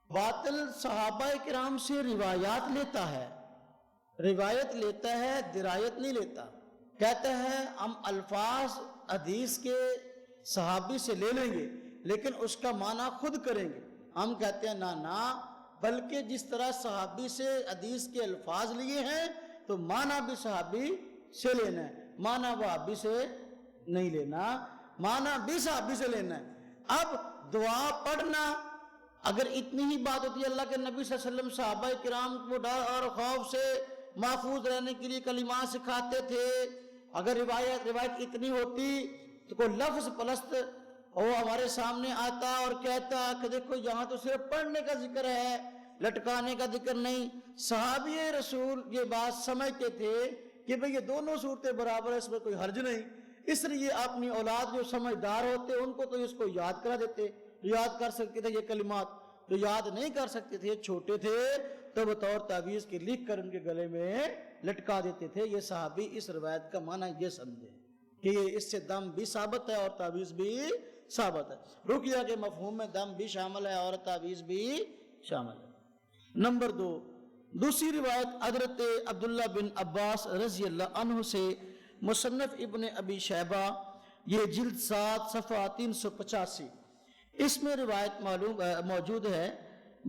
[SPEAKER 1] باطل صحابہ کرام سے روایات لیتا ہے، روایت لیتا ہے درایت نہیں لیتا، کہتا ہے ہم الفاظ حدیث کے صحابی سے لے لیں گے لیکن اس کا معنی خود کریں گے۔ ہم کہتے ہیں نہ بلکہ جس طرح صحابی سے حدیث کے الفاظ لیے ہیں تو معنی بھی صحابی سے لینا ہے، معنی وہابی سے نہیں لینا، معنی بھی صحابی سے لینا ہے۔ اب دعا پڑھنا اگر اتنی ہی بات ہوتی ہے، اللہ کے نبی صلی اللہ علیہ وسلم صحابہ کرام کو ڈر اور خوف سے محفوظ رہنے کے لیے کلمات سکھاتے تھے، اگر روایت اتنی ہوتی تو کوئی لفظ پلست وہ ہمارے سامنے آتا اور کہتا کہ دیکھو یہاں تو صرف پڑھنے کا ذکر ہے، لٹکانے کا ذکر نہیں۔ صحابی رسول یہ بات سمجھتے تھے کہ بھئی یہ دونوں صورتیں برابر ہیں، اس میں کوئی حرج نہیں، اس لیے اپنی اولاد جو سمجھدار ہوتے ان کو تو اس کو یاد کرا دیتے، یاد کر سکتے تھے یہ کلمات۔ جو یاد نہیں کر سکتے تھے، چھوٹے تھے، تو بطور تعویذ کے لکھ کر ان کے گلے میں لٹکا دیتے تھے۔ یہ صحابی اس روایت کا معنی یہ سمجھے کہ اس سے دم بھی ثابت ہے اور تعویذ بھی ثابت ہے۔ رقیہ کے مفہوم میں دم بھی شامل ہے اور تعویذ بھی شامل ہے۔ نمبر 2، دوسری روایت حضرت عبداللہ بن عباس رضی اللہ عنہ سے، مصنف ابن ابی شیبہ، یہ جلد 7 صفحہ 385، اس میں روایت موجود ہے،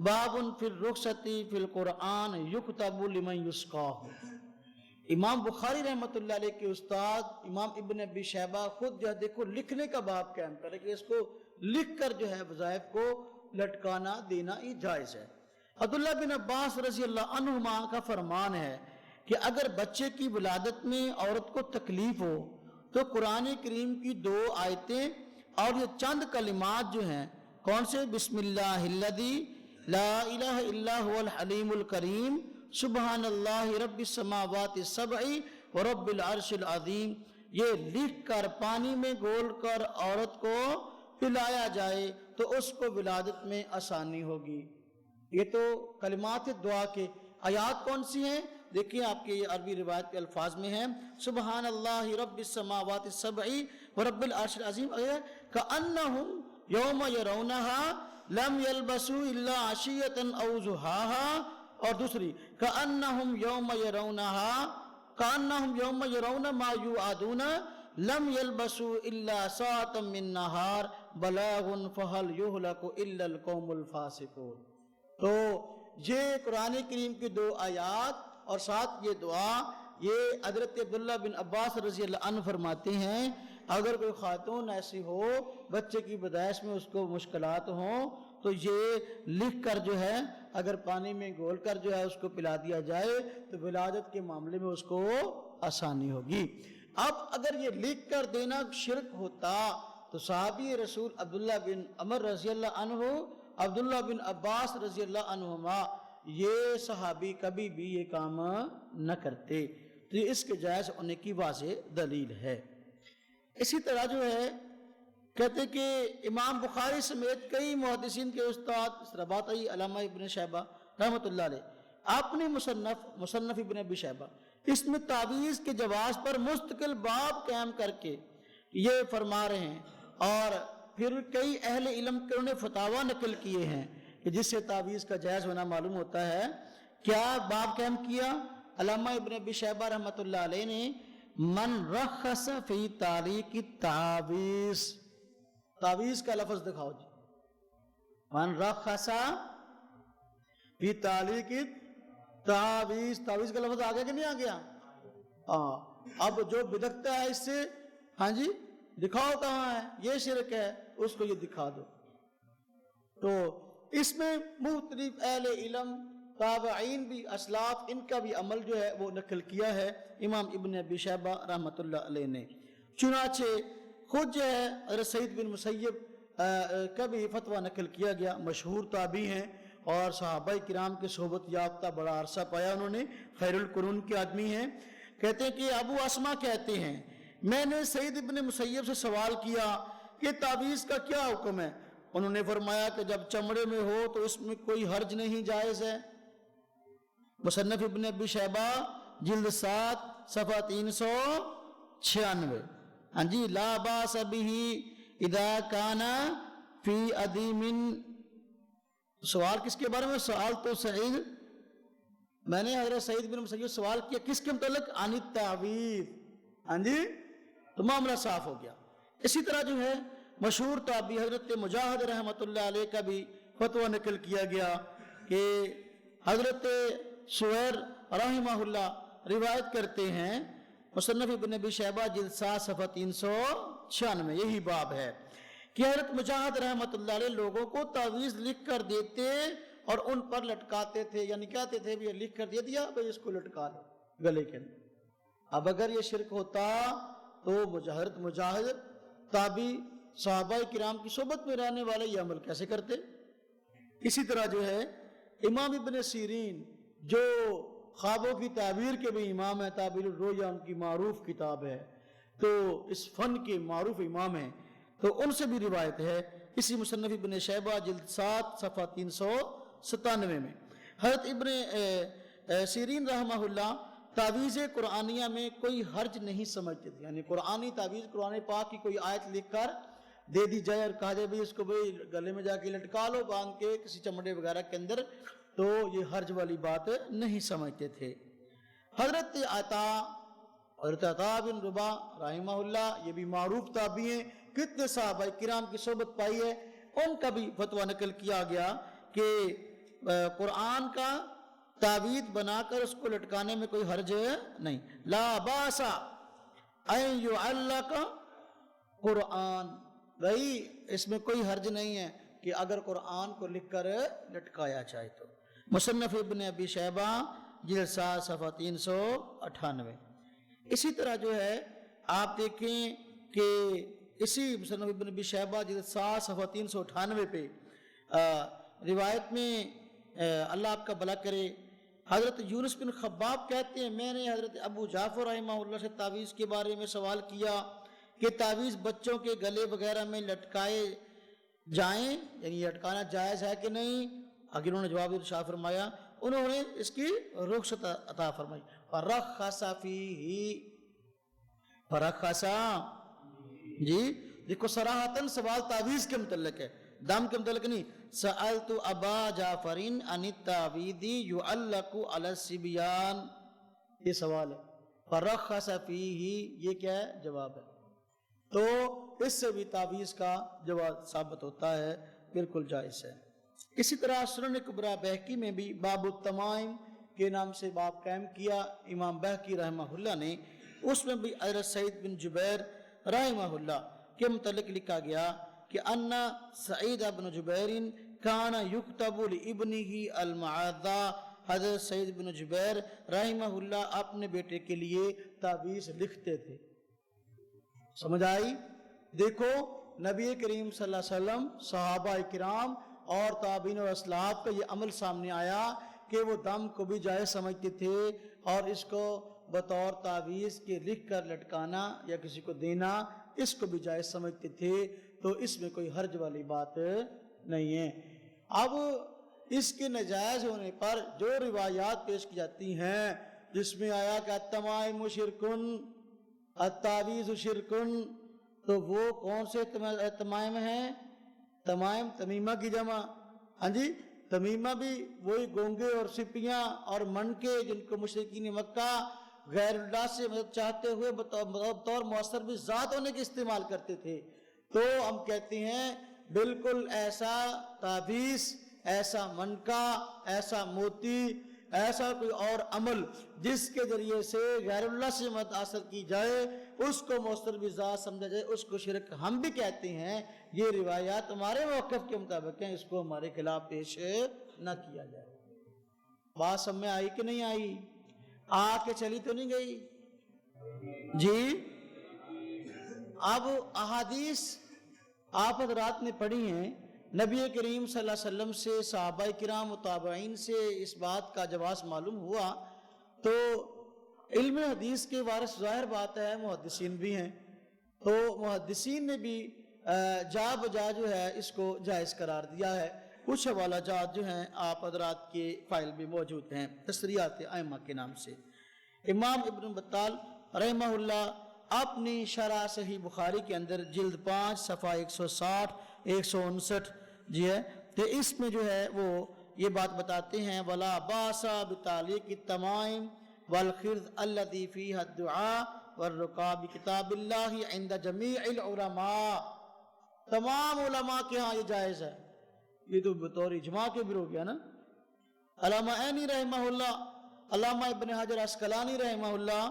[SPEAKER 1] باب فی الرخصۃ فی القرآن یکتب لمن یسقاہ۔ امام بخاری رحمۃ اللہ علیہ کے استاد امام ابن ابی شیبہ خود جو ہے دیکھو لکھنے کا باب قائم کرے کہ اس کو لکھ کر جو ہے وظائف کو لٹکانا دینا ہی جائز ہے۔ عبداللہ بن عباس رضی اللہ عنہما کا فرمان ہے کہ اگر بچے کی ولادت میں عورت کو تکلیف ہو تو قرآن کریم کی 2 آیتیں اور یہ چند کلمات جو ہیں، کون سے؟ بسم اللہ الذی لا الہ الا هو الحلیم الکریم سبحان اللہ رب السماوات السبع ورب العرش العظیم، یہ لکھ کر پانی میں گھول کر عورت کو پلایا جائے تو اس کو ولادت میں آسانی ہوگی۔ یہ تو کلمات دعا کے، آیات کون سی ہیں؟ دیکھیں آپ کے عربی روایت کے الفاظ میں ہیں، سبحان اللہ رب السماوات السبع ورب العرش العظیم، کأنہم یوم یرونہا لم یلبسوا الا عشیۃ او ضحاہا، اور دوسری کأنہم یوم یرون ما یوعدون لم یلبسوا الا ساعۃ من نہار بلاغ فہل یہلک الا القوم الفاسقون۔ تو یہ قرآن کریم کی 2 آیات اور ساتھ یہ دعا، یہ حضرت عبداللہ بن عباس رضی اللہ عنہ فرماتے ہیں اگر کوئی خاتون ایسی ہو بچے کی پیدائش میں اس کو مشکلات ہوں تو یہ لکھ کر جو ہے اگر پانی میں گھول کر جو ہے اس کو پلا دیا جائے تو ولادت کے معاملے میں اس کو آسانی ہوگی۔ اب اگر یہ لکھ کر دینا شرک ہوتا تو صحابی رسول عبداللہ بن عمر رضی اللہ عنہ، عبداللہ بن عباس رضی اللہ عنہما، یہ صحابی کبھی بھی یہ کام نہ کرتے، تو یہ اس کے جائز ہونے کی واضح دلیل ہے۔ اسی طرح جو ہے کہتے کہ امام بخاری سمیت کئی محدثین کے استاد، اس طرح بات آئی علامہ ابن شیبہ رحمۃ اللہ علیہ، اپنے مصنف ابن ابی شیبہ، اس میں تعویذ کے جواز پر مستقل باب قائم کر کے یہ فرما رہے ہیں، اور پھر کئی اہل علم کے انہوں نے فتاوی نقل کیے ہیں کہ جس سے تعویذ کا جائز ہونا معلوم ہوتا ہے۔ کیا باب قائم کیا علامہ ابن ابی شیبہ رحمۃ اللہ علیہ نے؟ من رخص فی تعلیق التعاویذ، تعویذ کا لفظ دکھاؤ جی، من رخص فی تعلیق التعاویذ، تعویذ کا لفظ آ گیا کہ نہیں آ گیا؟ اب جو بدکتا ہے اس سے، ہاں جی دکھاؤ کہاں ہے، یہ شرک ہے، اس کو یہ دکھا دو۔ تو اس میں مختلف اہل علم، تابعین بھی، اسلاف، ان کا بھی عمل جو ہے وہ نقل کیا ہے امام ابن ابی شیبہ رحمۃ اللہ علیہ نے۔ چنانچہ خود جو ہے حضرت سعید بن مسیب کا بھی فتویٰ نقل کیا گیا، مشہور تابعی ہیں اور صحابہ کرام کے صحبت یافتہ بڑا عرصہ پایا انہوں نے، خیر القرون کے آدمی ہیں۔ کہتے ہیں کہ ابو اسما کہتے ہیں میں نے سعید ابن مسیب سے سوال کیا کہ تعویذ کا کیا حکم ہے؟ انہوں نے فرمایا کہ جب چمڑے میں ہو تو اس میں کوئی حرج نہیں، جائز ہے۔ مصنف ابن ابی شیبہ جلد 7 صفحہ 396، ہاں جی، لا باس بہ اذا کان فی ادیم۔ سوال کس کے بارے میں؟ سوال تو سعید، میں نے حضرت سعید بن مسیب سوال کیا کس کے متعلق؟ عن التعویذ، ہاں جی، تو معاملہ صاف ہو گیا۔ اسی طرح جو ہے مشہور تابعی حضرت مجاہد رحمۃ اللہ علیہ کا بھی فتویٰ نقل کیا گیا کہ حضرت سویر رحمہ اللہ روایت کرتے ہیں، مصنف ابن ابی شیبہ جلد 7 صفحہ 396، یہی باب ہے کہ حضرت مجاہد رحمۃ اللہ علیہ لوگوں کو تعویذ لکھ کر دیتے اور ان پر لٹکاتے تھے، یعنی کہتے تھے بھی لکھ کر دے دیا بھائی اس کو لٹکا لو گلے کے اندر۔ اب اگر یہ شرک ہوتا تو حضرت مجاہد تابعی صحابہ کرام کی صحبت میں رہنے والے یہ عمل کیسے کرتے؟ اسی طرح جو ہے امام ابن سیرین جو خوابوں کی تعبیر کے بھی امام ہے، تعبیر الرؤیا ان کی معروف کتاب ہے، تو اس فن کے معروف امام ہیں، تو ان سے بھی روایت ہے اسی مصنف ابن شیبہ جلد 7 صفحہ 397 میں. حضرت ابن سیرین رحمہ اللہ تعویذ قرآنیہ میں کوئی حرج نہیں سمجھتے تھے، یعنی قرآنی تعویذ قرآن پاک کی کوئی آیت لکھ کر دے دی جائے اور کہا جائے بھئی اس کو بھئی گلے میں جا کے لٹکا لو باندھ کے کسی چمڑے وغیرہ کے اندر، تو یہ حرج والی بات نہیں سمجھتے تھے. حضرت عطا بن ربا رحمہ اللہ یہ بھی معروف تابعی ہیں، کتنے صحابہ کرام کی صحبت پائی ہے، ان کا بھی فتویٰ نقل کیا گیا کہ قرآن کا تعویذ بنا کر اس کو لٹکانے میں کوئی حرج نہیں. لا باس ان یعلق قرآن، بھائی اس میں کوئی حرج نہیں ہے کہ اگر قرآن کو لکھ کر لٹکایا جائے تو. مصنف ابن ابی شیبہ جلد 7 صفحہ 398. اسی طرح جو ہے آپ دیکھیں کہ اسی مصنف ابن ابی شیبہ جلد 7 صفحہ 398 پہ روایت میں اللہ آپ کا بھلا کرے حضرت یونس بن خباب کہتے ہیں میں نے حضرت ابو جعفر رحمہ اللہ سے تعویذ کے بارے میں سوال کیا کہ تعویذ بچوں کے گلے وغیرہ میں لٹکائے جائیں، یعنی لٹکانا جائز ہے کہ نہیں؟ اگر انہوں نے جواب ارشاد فرمایا، انہوں نے اس کی رخصت عطا فرمائی. فرخص فیہ، فرخص، جی دیکھو صراحتاً سوال تعویذ کے متعلق ہے، دم کے متعلق نہیں. سألت ابا جعفر عن التعویذ یعلق علی الصبیان، یہ سوال ہے. فرخص فیہ، یہ کیا ہے؟ جواب ہے. تو اس سے بھی تعویذ کا جواز ثابت ہوتا ہے، بالکل جائز ہے. اسی طرح سنن کبریٰ بہقی میں بھی باب التمائم کے نام سے باب قائم کیا امام بہقی رحمہ اللہ نے. اس میں بھی حضرت سعید بن جبیر رحمہ اللہ کے متعلق لکھا گیا کہ ان سعید بن جبیر کان یکتب لابنہ المعاذہ، حضرت سعید بن جبیر رحمہ اللہ اپنے بیٹے کے لیے تعویذ لکھتے تھے. سمجھ آئی؟ دیکھو نبی کریم صلی اللہ علیہ وسلم، صحابہ کرام اور تابعین اور اسلاف کا یہ عمل سامنے آیا کہ وہ دم کو بھی جائز سمجھتے تھے اور اس کو بطور تعویذ کے لکھ کر لٹکانا یا کسی کو دینا اس کو بھی جائز سمجھتے تھے. تو اس میں کوئی حرج والی بات نہیں ہے. اب اس کے ناجائز ہونے پر جو روایات پیش کی جاتی ہیں جس میں آیا کہ التمائم شرکن، التعویذ شرکن، تو وہ کون سے تمائم ہیں؟ تمائم تمیمہ کی جمع. ہاں جی، تمیمہ بھی وہی گونگے اور سپیاں اور منکے جن کو مشرکین مکہ غیر اللہ سے مدد چاہتے ہوئے بطور مؤثر بھی ذات ہونے کے استعمال کرتے تھے. تو ہم کہتے ہیں بالکل ایسا تعویذ، ایسا منکا، ایسا موتی، ایسا کوئی اور عمل جس کے ذریعے سے غیر اللہ سے مدد حاصل کی جائے اس کو مؤثر بھی ذات سمجھا جائے، اس کو شرک ہم بھی کہتے ہیں. یہ روایات ہمارے موقف کے مطابق ہیں، اس کو ہمارے خلاف پیش نہ کیا جائے. بات سمجھ میں آئی کہ نہیں آئی؟ آ کے چلی تو نہیں گئی جی؟ اب احادیث آپ حضرات نے پڑھی ہیں، نبی کریم صلی اللہ علیہ وسلم سے صحابہ کرام و تابعین سے اس بات کا جواز معلوم ہوا. تو علم حدیث کے وارث ظاہر بات ہے محدثین بھی ہیں، تو محدثین نے بھی جا بجا جو ہے اس کو جائز قرار دیا ہے. کچھ حوالہ جات جو ہیں آپ حضرات کے فائل بھی موجود ہیں تصریحات ائمہ کے نام سے. امام ابن بطال رحمہ اللہ اپنی شرح صحیح بخاری کے اندر جلد 5 صفحہ 160 159 جی ہے، تو اس میں جو ہے وہ یہ بات بتاتے ہیں ولا باس بتعلیق التمائم والخرز الذی فیہ الدعاء والرقاء بکتاب اللہ عند جمیع العلماء. تمام علماء کے ہاں یہ جائز ہے. یہ تو بطور اجماع کے بھی ہو گیا نا. علامہ عینی رحمہ اللہ، علامہ ابن حجر عسقلانی رحمہ اللہ،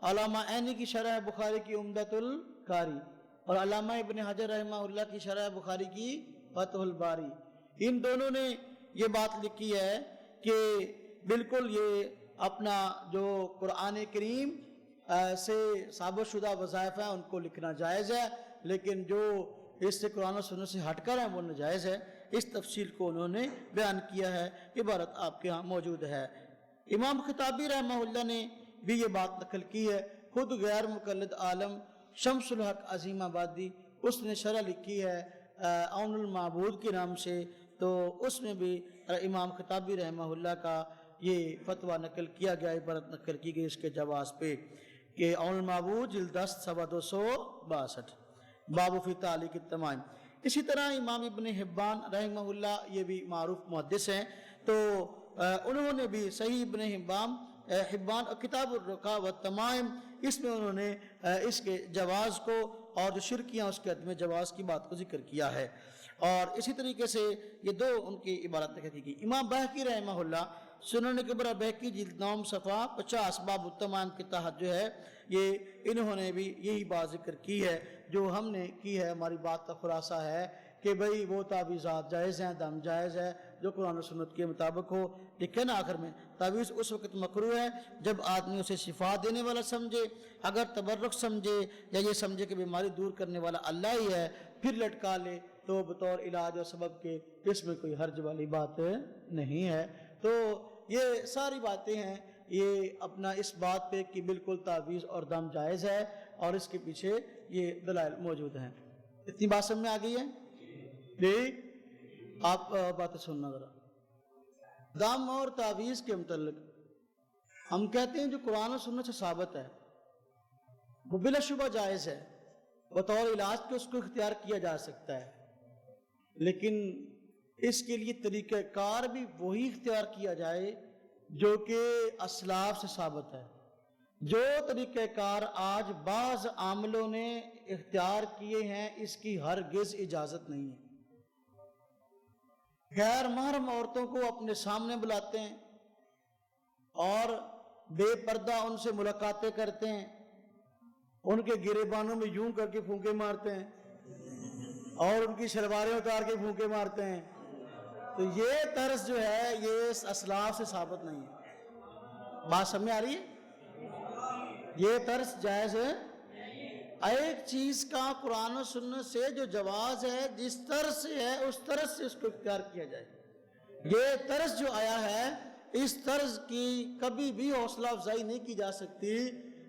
[SPEAKER 1] علامہ عینی کی شرح بخاری کی عمدۃ القاری اور علامہ ابن حجر رحمہ اللہ کی شرح بخاری کی فتح الباری، ان دونوں نے یہ بات لکھی ہے کہ بالکل یہ اپنا جو قرآن کریم سے ثابت شدہ وظائف ہیں ان کو لکھنا جائز ہے، لیکن جو اس سے قرآن و سنت سے ہٹ کر ہیں وہ ناجائز ہے. اس تفصیل کو انہوں نے بیان کیا ہے، عبارت آپ کے ہاں موجود ہے. امام خطابی رحمہ اللہ نے بھی یہ بات نقل کی ہے. خود غیر مقلد عالم شمس الحق عظیم آبادی اس نے شرح لکھی ہے عون المعبود کے نام سے، تو اس میں بھی امام خطابی رحمہ اللہ کا یہ فتویٰ نقل کیا گیا، عبارت نقل کی گئی اس کے جواز پہ کہ عون المعبود جلد 10 صفحہ 262 باب فی تعلیق التمائم۔ اسی طرح امام ابن حبان رحمہ اللہ یہ بھی معروف محدث ہیں، تو انہوں نے بھی صحیح ابن حبان کتاب الرقاء والتمائم، اس میں انہوں نے اس کے جواز کو اور جو شرکیاں اس کے عدم جواز کی بات کو ذکر کیا ہے۔ اور اسی طریقے سے یہ دو ان کی عبارت کی گئی۔ امام بہقی رحمہ اللہ سنن کبریٰ بہقی جلد 9 صفحہ 50 باب التمائم کے تحت جو ہے یہ انہوں نے بھی یہی بات ذکر کی ہے جو ہم نے کی ہے۔ ہماری بات کا خلاصہ ہے کہ بھئی وہ تعویذات جائز ہیں، دم جائز ہے جو قرآن و سنت کے مطابق ہو۔ لکھے نا آخر میں تعویذ اس وقت مکروہ ہے جب آدمی اسے شفا دینے والا سمجھے، اگر تبرک سمجھے یا یہ سمجھے کہ بیماری دور کرنے والا اللہ ہی ہے پھر لٹکا لے تو بطور علاج اور سبب کے اس میں کوئی حرج والی بات نہیں ہے۔ تو یہ ساری باتیں ہیں یہ اپنا اس بات پہ کہ بالکل تعویذ اور دم جائز ہے اور اس کے پیچھے یہ دلائل موجود ہیں۔ اتنی بات سمجھ میں آ گئی ہے؟ ٹھیک، آپ باتیں سننا ذرا۔ دم اور تعویذ کے متعلق ہم کہتے ہیں جو قرآن و سنت سے ثابت ہے وہ بلا شبہ جائز ہے، بطور علاج کے اس کو اختیار کیا جا سکتا ہے، لیکن اس کے لیے طریقہ کار بھی وہی اختیار کیا جائے جو کہ اسلاف سے ثابت ہے۔ جو طریقہ کار آج بعض عاملوں نے اختیار کیے ہیں اس کی ہرگز اجازت نہیں ہے۔ غیر محرم عورتوں کو اپنے سامنے بلاتے ہیں اور بے پردہ ان سے ملاقاتیں کرتے ہیں، ان کے گریبانوں میں یوں کر کے پھونکے مارتے ہیں اور ان کی شلواریں اتار کے پھونکے مارتے ہیں، تو یہ طرز جو ہے یہ اسلاف سے ثابت نہیں ہے۔ بات سمجھ آ رہی ہے؟ یہ طرز جائز ہے۔ ایک چیز کا قرآن و سنت سے جو جواز ہے جس طرز سے ہے اس طرز سے اس کو اختیار کیا جائے۔ یہ طرز جو آیا ہے اس طرز کی کبھی بھی حوصلہ افزائی نہیں کی جا سکتی،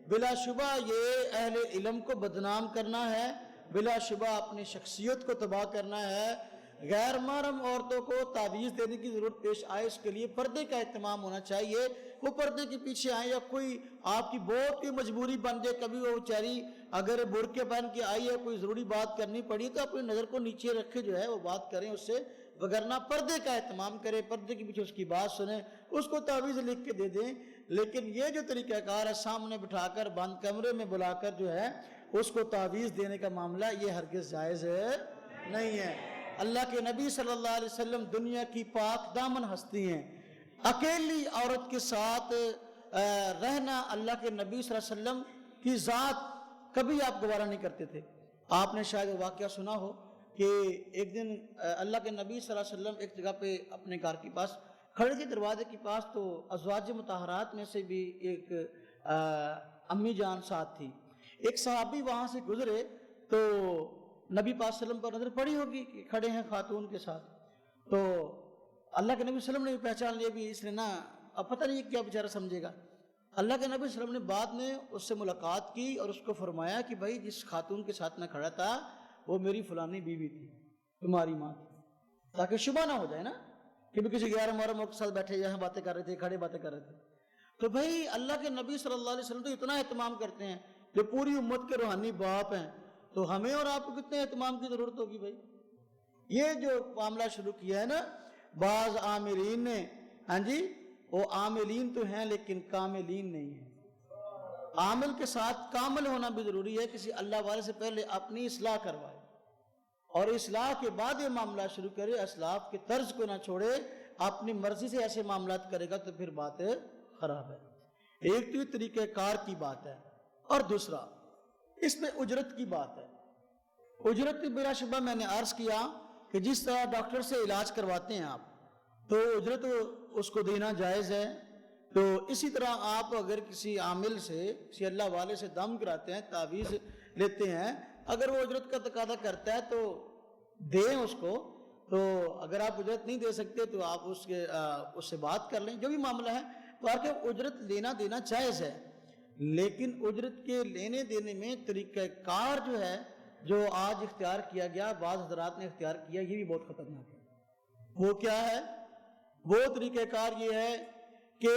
[SPEAKER 1] بلا شبہ یہ اہل علم کو بدنام کرنا ہے، بلا شبہ اپنی شخصیت کو تباہ کرنا ہے۔ غیر محرم عورتوں کو تعویذ دینے کی ضرورت پیش آئے اس کے لیے پردے کا اہتمام ہونا چاہیے، وہ پردے کے پیچھے آئیں، یا کوئی آپ کی بہت کی مجبوری بن جائے، کبھی وہ بیچاری اگر برقعے پہن کے آئی ہے کوئی ضروری بات کرنی پڑی تو اپنی نظر کو نیچے رکھے جو ہے وہ بات کریں اس سے، وگرنہ پردے کا اہتمام کرے، پردے کے پیچھے اس کی بات سنیں، اس کو تعویذ لکھ کے دے دیں۔ لیکن یہ جو طریقہ کار ہے سامنے بٹھا کر بند کمرے میں بلا کر جو ہے اس کو تعویذ دینے کا معاملہ یہ ہرگز جائز نہیں ہے۔ اللہ کے نبی صلی اللہ علیہ وسلم دنیا کی پاک دامن ہستی ہیں، اکیلی عورت کے ساتھ رہنا اللہ کے نبی صلی اللہ علیہ وسلم کی ذات کبھی آپ گوارا نہیں کرتے تھے۔ آپ نے شاید وہ واقعہ سنا ہو کہ ایک دن اللہ کے نبی صلی اللہ علیہ وسلم ایک جگہ پہ اپنے گھر کے پاس کھڑے تھے دروازے کے پاس، تو ازواج مطہرات میں سے بھی ایک امی جان ساتھ تھی۔ ایک صحابی وہاں سے گزرے تو نبی پاک صلی اللہ علیہ وسلم پر نظر پڑی ہوگی کہ کھڑے ہیں خاتون کے ساتھ، تو اللہ کے نبی صلی اللہ علیہ وسلم نے بھی پہچان لیا بھی اس نے نا، اب پتہ نہیں کیا بیچارہ سمجھے گا۔ اللہ کے نبی صلی اللہ علیہ وسلم نے بعد میں اس سے ملاقات کی اور اس کو فرمایا کہ بھائی جس خاتون کے ساتھ میں کھڑا تھا وہ میری فلانی بیوی تھی، تمہاری ماں تھی، تاکہ شبہ نہ ہو جائے نا کہ بھی کسی غیر محرم کے ساتھ بیٹھے یہاں باتیں کر رہے تھے، کھڑے باتیں کر رہے تھے۔ تو بھائی اللہ کے نبی صلی اللہ علیہ وسلم تو اتنا اہتمام کرتے ہیں جو پوری امت کے روحانی باپ ہیں، تو ہمیں اور آپ کو کتنے اہتمام کی ضرورت ہوگی بھائی؟ یہ جو معاملہ شروع کیا ہے نا بعض عاملین نے، ہاں جی وہ عاملین تو ہیں لیکن کاملین نہیں ہیں۔ عامل کے ساتھ کامل ہونا بھی ضروری ہے، کسی اللہ والے سے پہلے اپنی اصلاح کروائے اور اصلاح کے بعد یہ معاملہ شروع کرے، اسلاف کے طرز کو نہ چھوڑے، اپنی مرضی سے ایسے معاملات کرے گا تو پھر بات خراب ہے۔ ایک تو طریقہ کار کی بات ہے اور دوسرا اس میں اجرت کی بات ہے۔ اجرت بلا شبہ میں نے عرض کیا کہ جس طرح ڈاکٹر سے علاج کرواتے ہیں آپ تو اجرت اس کو دینا جائز ہے، تو اسی طرح آپ اگر کسی عامل سے کسی اللہ والے سے دم کراتے ہیں، تعویذ لیتے ہیں، اگر وہ اجرت کا تقاضا کرتا ہے تو دیں اس کو، تو اگر آپ اجرت نہیں دے سکتے تو آپ اس سے بات کر لیں، جو بھی معاملہ ہے۔ تو کہ اجرت لینا دینا جائز ہے، لیکن اجرت کے لینے دینے میں طریقہ کار جو ہے جو آج اختیار کیا گیا، بعض حضرات نے اختیار کیا، یہ بھی بہت خطرناک ہے۔ وہ کیا ہے؟ وہ طریقہ کار یہ ہے کہ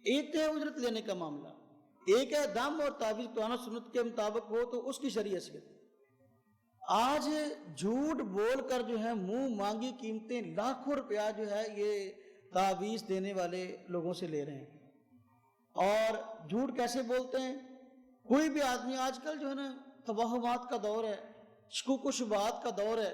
[SPEAKER 1] ایک ہے اجرت لینے کا معاملہ، ایک ہے دم اور تعویذ قرآن و سنت کے مطابق ہو تو اس کی شرعی حیثیت۔ آج جھوٹ بول کر جو ہے منہ مانگی قیمتیں لاکھوں روپیہ جو ہے یہ تعویذ دینے والے لوگوں سے لے رہے ہیں۔ اور جھوٹ کیسے بولتے ہیں؟ کوئی بھی آدمی، آج کل جو ہے نا توہمات کا دور ہے، شکوک و شبہات کا دور ہے،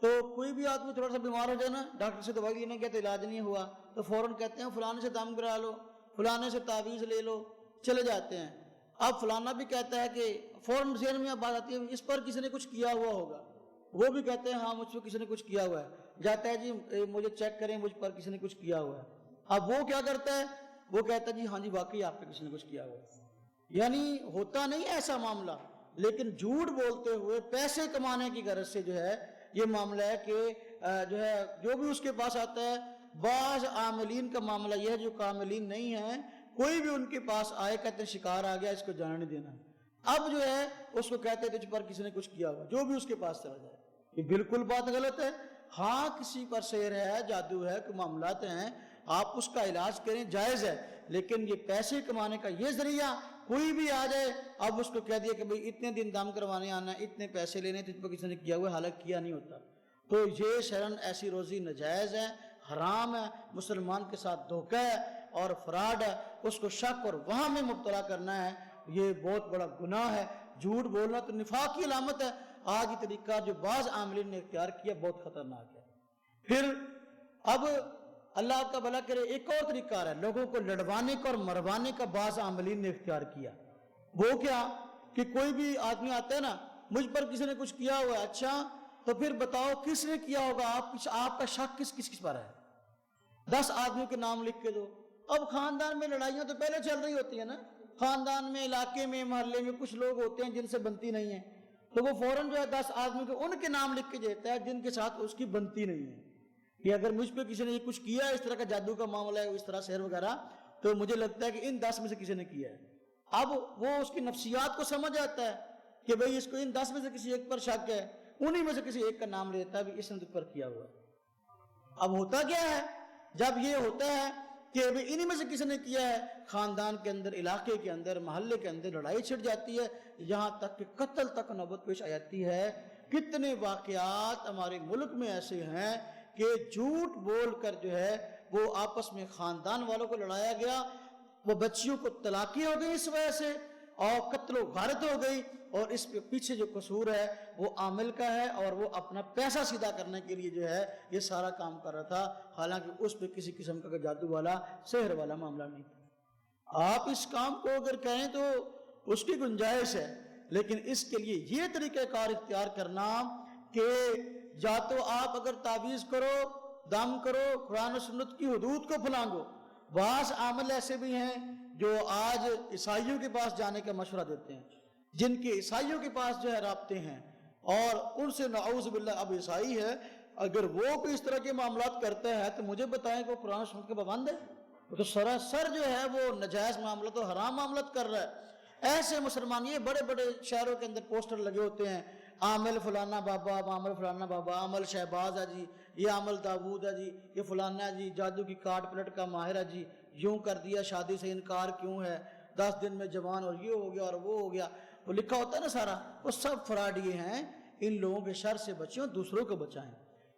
[SPEAKER 1] تو کوئی بھی آدمی تھوڑا سا بیمار ہو جائے نا، ڈاکٹر سے دوائی لینے گیا تو علاج نہیں ہوا تو فوراً کہتے ہیں فلانے سے دم کرا لو، فلانے سے تعویذ لے لو، چلے جاتے ہیں۔ اب فلانا بھی کہتا ہے کہ فوراً ذہن میں اب بات آتی ہے اس پر کسی نے کچھ کیا ہوا ہوگا، وہ بھی کہتے ہیں ہاں مجھ پر کسی نے کچھ کیا ہوا ہے، جاتا ہے جی مجھے چیک کریں مجھ پر کسی نے کچھ کیا ہوا ہے۔ اب وہ کیا کرتا ہے؟ وہ کہتا ہے جی ہاں جی واقعی آپ پہ کسی نے کچھ کیا ہوا ہے۔ یعنی ہوتا نہیں ایسا معاملہ، لیکن جھوٹ بولتے ہوئے پیسے کمانے کی غرض سے جو ہے یہ معاملہ ہے کہ جو ہے جو بھی اس کے پاس آتا ہے، بعض عاملین کا معاملہ یہ ہے جو کاملین نہیں ہیں، کوئی بھی ان کے پاس آئے کہتے ہیں شکار آ گیا اس کو جانے نہیں دینا، اب جو ہے اس کو کہتے ہیں تجھ پر کسی نے کچھ کیا ہوا، جو بھی اس کے پاس چلا جائے۔ یہ بالکل بات غلط ہے۔ ہاں کسی پر سحر ہے، جادو ہے، کوئی معاملات ہیں، آپ اس کا علاج کریں، جائز ہے، لیکن یہ پیسے کمانے کا یہ ذریعہ کوئی بھی آ جائے اب اس کو کہہ دیا کہ بھئی اتنے دن دم کروانے آنا ہے، اتنے پیسے لینے، تجھ پر کسی نے کیا ہوا ہے، حالانکہ کیا نہیں ہوتا، تو یہ شرعاً ایسی روزی ناجائز ہے، حرام ہے، مسلمان کے ساتھ دھوکہ ہے اور فراڈ ہے، اس کو شک اور وہم میں مبتلا کرنا ہے، یہ بہت بڑا گناہ ہے۔ جھوٹ بولنا تو نفاق کی علامت ہے۔ آج یہ طریقہ جو بعض عاملین نے اختیار کیا بہت خطرناک ہے۔ پھر اب اللہ آپ کا بھلا کرے ایک اور طریقہ ہے لوگوں کو لڑوانے کا اور مروانے کا بعض عاملین نے اختیار کیا۔ وہ کیا کہ کوئی بھی آدمی آتا ہے نا، مجھ پر کسی نے کچھ کیا ہوا ہے، اچھا تو پھر بتاؤ کس نے کیا ہوگا، آپ کا شک کس پر ہے؟ 10 آدمیوں کے نام لکھ کے دو۔ اب خاندان میں لڑائیاں تو پہلے چل رہی ہوتی ہیں نا، خاندان میں، علاقے میں، محلے میں کچھ لوگ ہوتے ہیں جن سے بنتی نہیں ہے، تو وہ فوراً جو ہے 10 آدمیوں کے ان کے نام لکھ کے دیتا ہے جن کے ساتھ اس کی بنتی نہیں ہے کہ اگر مجھ پہ کسی نے یہ کچھ کیا ہے، اس طرح کا جادو کا معاملہ ہے، اس طرح سحر وغیرہ، تو مجھے لگتا ہے کہ ان 10 میں سے کسی نے کیا ہے۔ اب وہ اس کی نفسیات کو سمجھ آتا ہے کہ بھئی اس کو ان 10 میں سے کسی ایک پر شک ہے، انہی میں سے کسی ایک کا نام لیتا ہے بھی اس نے تجھ پر کیا ہوا ہے۔ اب ہوتا کیا ہے جب یہ ہوتا ہے کہ انہی میں سے کسی نے کیا ہے، خاندان کے اندر، علاقے کے اندر، محلے کے اندر لڑائی چھڑ جاتی ہے، یہاں تک کہ قتل تک نوبت پیش آ جاتی ہے۔ کتنے واقعات ہمارے ملک میں ایسے ہیں کہ جھوٹ بول کر جو ہے وہ آپس میں خاندان والوں کو لڑایا گیا، وہ بچیوں کو طلاقیں ہو گئی اس وجہ سے، اور قتل و غارت ہو گئی، اور اس پہ پیچھے جو قصور ہے وہ عامل کا ہے، اور وہ اپنا پیسہ سیدھا کرنے کے لیے جو ہے یہ سارا کام کر رہا تھا، حالانکہ اس پہ کسی قسم کا جادو والا، سحر والا معاملہ نہیں تھا۔ آپ اس کام کو اگر کہیں تو اس کی گنجائش ہے، لیکن اس کے لیے یہ طریقہ کار اختیار کرنا کہ یا تو آپ اگر تعویذ کرو، دم کرو، قرآن و سنت کی حدود کو پھلانگو۔ بعض عامل ایسے بھی ہیں جو آج عیسائیوں کے پاس جانے کا مشورہ دیتے ہیں، جن کے عیسائیوں کے پاس جو ہے رابطے ہیں، اور ان سے نعوذ باللہ اب عیسائی ہے، اگر وہ کوئی اس طرح کے معاملات کرتا ہے تو مجھے بتائیں کہ وہ قرآن و سنت کا پابند ہے؟ وہ تو سراسر جو ہے وہ نجائز معاملات و حرام معاملات کر رہا ہے۔ ایسے مسلمان، یہ بڑے بڑے شہروں کے اندر پوسٹر لگے ہوتے ہیں، عامل فلانا بابا، عامل فلانا بابا، عامل شہباز ہے جی، یہ عامل داود ہے جی، یہ فلانا ہے جی، جادو کی کاٹ پلٹ کا ماہر ہے جی، یوں کر دیا، شادی سے انکار کیوں ہے، 10 دن میں جوان، اور یہ ہو گیا اور وہ ہو گیا، وہ لکھا ہوتا ہے نا سارا، وہ سب فراڈی ہیں۔ ان لوگوں کے شر سے بچیں اور دوسروں کو بچائیں،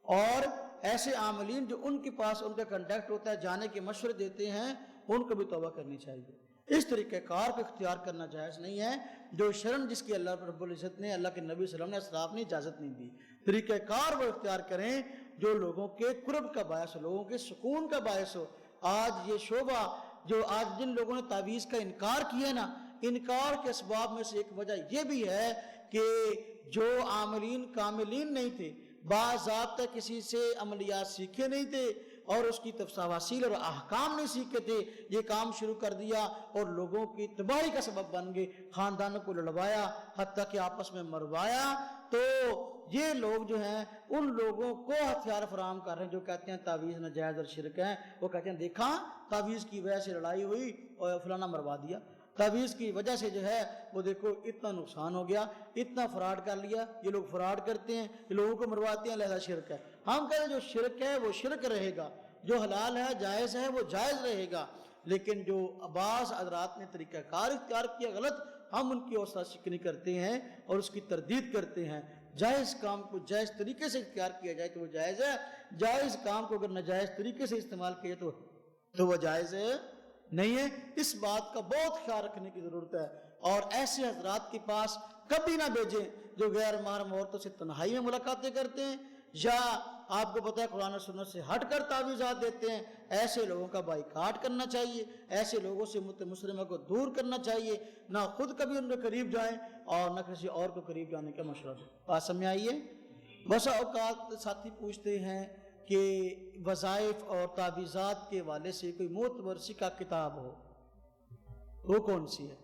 [SPEAKER 1] اور ایسے عاملین جو ان کے پاس ان کا کنٹیکٹ ہوتا ہے، جانے کے مشورے دیتے ہیں، ان کو بھی توبہ کرنی چاہیے۔ اس طریقہ کار کو اختیار کرنا جائز نہیں ہے جو شرن جس کی اللہ رب العزت نے، اللہ کے نبی صلی اللہ علیہ وسلم نے، اسلاف نے اجازت نہیں دی۔ طریقہ کار وہ اختیار کریں جو لوگوں کے قرب کا باعث ہو، لوگوں کے سکون کا باعث ہو۔ آج یہ شعبہ جو آج جن لوگوں نے تعویذ کا انکار کیا نا، انکار کے اسباب میں سے ایک وجہ یہ بھی ہے کہ جو عاملین کاملین نہیں تھے، باضابطہ کسی سے عملیات سیکھے نہیں تھے، اور اس کی تفصیل اور احکام نہیں سیکھے تھے، یہ کام شروع کر دیا اور لوگوں کی تباہی کا سبب بن گئے، خاندانوں کو لڑوایا، حتیٰ کہ آپس میں مروایا۔ تو یہ لوگ جو ہیں ان لوگوں کو ہتھیار فراہم کر رہے ہیں جو کہتے ہیں تعویذ ناجائز اور شرک ہیں۔ وہ کہتے ہیں دیکھا تعویذ کی وجہ سے لڑائی ہوئی اور فلانا مروا دیا، تعویذ کی وجہ سے جو ہے وہ دیکھو اتنا نقصان ہو گیا، اتنا فراڈ کر لیا، یہ لوگ فراڈ کرتے ہیں، یہ لوگوں کو مرواتے ہیں، لہذا شرک ہے۔ ہم کہتے ہیں جو شرک ہے وہ شرک رہے گا، جو حلال ہے جائز ہے وہ جائز رہے گا، لیکن جو بعض حضرات نے طریقہ کار اختیار کیا غلط، ہم ان کی حوصلہ شکنی کرتے ہیں اور اس کی تردید کرتے ہیں۔ جائز کام کو جائز طریقے سے اختیار کیا جائے تو وہ جائز ہے، جائز کام کو اگر ناجائز طریقے سے استعمال کیا جائے تو وہ جائز ہے نہیں ہے۔ اس بات کا بہت خیال رکھنے کی ضرورت ہے، اور ایسے حضرات کے پاس کبھی نہ بھیجیں جو غیر محرم عورتوں سے تنہائی میں ملاقاتیں کرتے ہیں، یا آپ کو پتہ ہے قرآن و سنت سے ہٹ کر تعویذات دیتے ہیں۔ ایسے لوگوں کا بائیکاٹ کرنا چاہیے، ایسے لوگوں سے امت مسلمہ کو دور کرنا چاہیے، نہ خود کبھی ان کے قریب جائیں اور نہ کسی اور کو قریب جانے کا مشورہ دیں۔ بات سمجھ آئیے؟ بسا اوقات ساتھی پوچھتے ہیں کہ وظائف اور تعویذات کے حوالے سے کوئی معتبر سکہ کتاب ہو، وہ کون سی ہے؟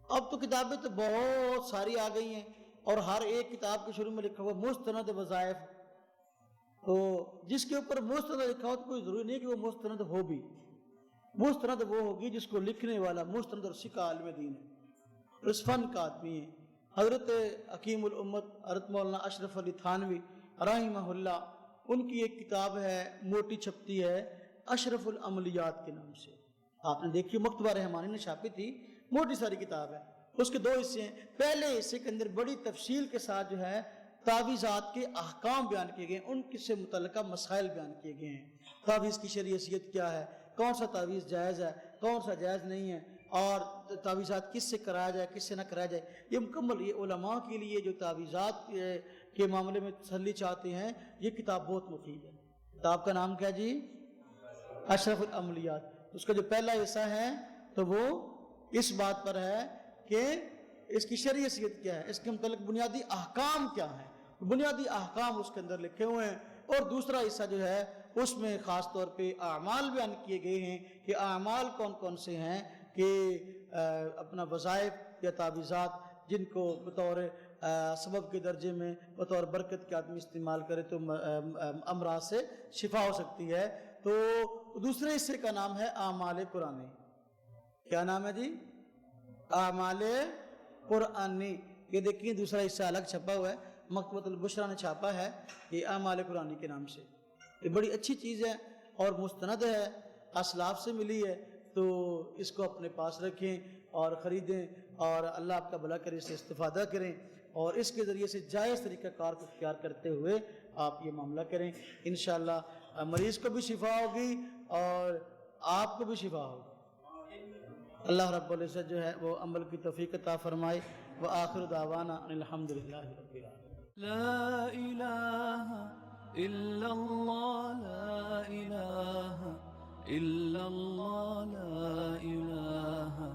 [SPEAKER 1] اب تو کتابیں تو بہت ساری آ گئی ہیں، اور ہر ایک کتاب کے شروع میں لکھا ہوا مستند وظائف، تو جس کے اوپر مستند لکھا ہو تو کوئی ضروری نہیں کہ وہ مستند ہو بھی۔ مستند وہ ہوگی جس کو لکھنے والا مستند اور سکہ عالم دین ہے، اس فن کا آدمی ہے۔ حضرت حکیم الامت حضرت مولانا اشرف علی تھانوی رحمہ اللہ، ان کی ایک کتاب ہے موٹی چھپتی ہے اشرف العملیات کے نام سے، آپ نے دیکھی مکتبہ رحمانی نے چھاپی تھی، موٹی ساری کتاب ہے۔ اس کے دو حصے ہیں، پہلے حصے کے اندر بڑی تفصیل کے ساتھ جو ہے تعویذات کے احکام بیان کیے گئے، ان سے متعلقہ مسائل بیان کیے گئے ہیں۔ تعویذ کی شرعی حیثیت کیا ہے، کون سا تعویذ جائز ہے، کون سا جائز نہیں ہے، اور تعویذات کس سے کرایا جائے کس سے نہ کرایا جائے، یہ مکمل یہ علماء کے لیے جو تعویذات کے معاملے میں تسلی چاہتے ہیں، یہ کتاب بہت مفید ہے۔ کتاب کا نام کیا جی؟ اشرف العملیات۔ اس کا جو پہلا حصہ ہے تو وہ اس بات پر ہے کہ اس کی شرعی حیثیت کیا ہے، اس کے متعلق بنیادی احکام کیا ہیں، بنیادی احکام اس کے اندر لکھے ہوئے ہیں۔ اور دوسرا حصہ جو ہے اس میں خاص طور پہ اعمال بیان کیے گئے ہیں کہ اعمال کون کون سے ہیں، کہ اپنا وظائف یا تعویذات جن کو بطور سبب کے درجے میں بطور برکت کے آدمی استعمال کرے تو امراض سے شفا ہو سکتی ہے۔ تو دوسرے حصے کا نام ہے اعمال قرآنی۔ کیا نام ہے جی؟ اعمال قرآنی۔ یہ دیکھیے دوسرا حصہ الگ چھپا ہوا ہے، مکتبۃ البشریٰ نے چھاپا ہے یہ اعمال قرآنی کے نام سے۔ یہ بڑی اچھی چیز ہے اور مستند ہے، اسلاف سے ملی ہے، تو اس کو اپنے پاس رکھیں اور خریدیں، اور اللہ آپ کا بھلا کرے، اس سے استفادہ کریں، اور اس کے ذریعے سے جائز طریقہ کار کو اختیار کرتے ہوئے آپ یہ معاملہ کریں۔ انشاءاللہ مریض کو بھی شفا ہوگی اور آپ کو بھی شفا ہوگی۔ اللہ رب العزت جو ہے وہ عمل کی توفیق عطا فرمائے۔ وآخر دعوانا ان الحمدللہ رب العالمین۔
[SPEAKER 2] لا إله إلا الله، لا إله إلا الله، لا إله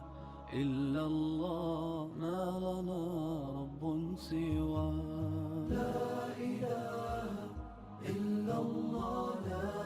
[SPEAKER 2] إلا الله، ما لنا رب سواه. لا إله إلا الله، لا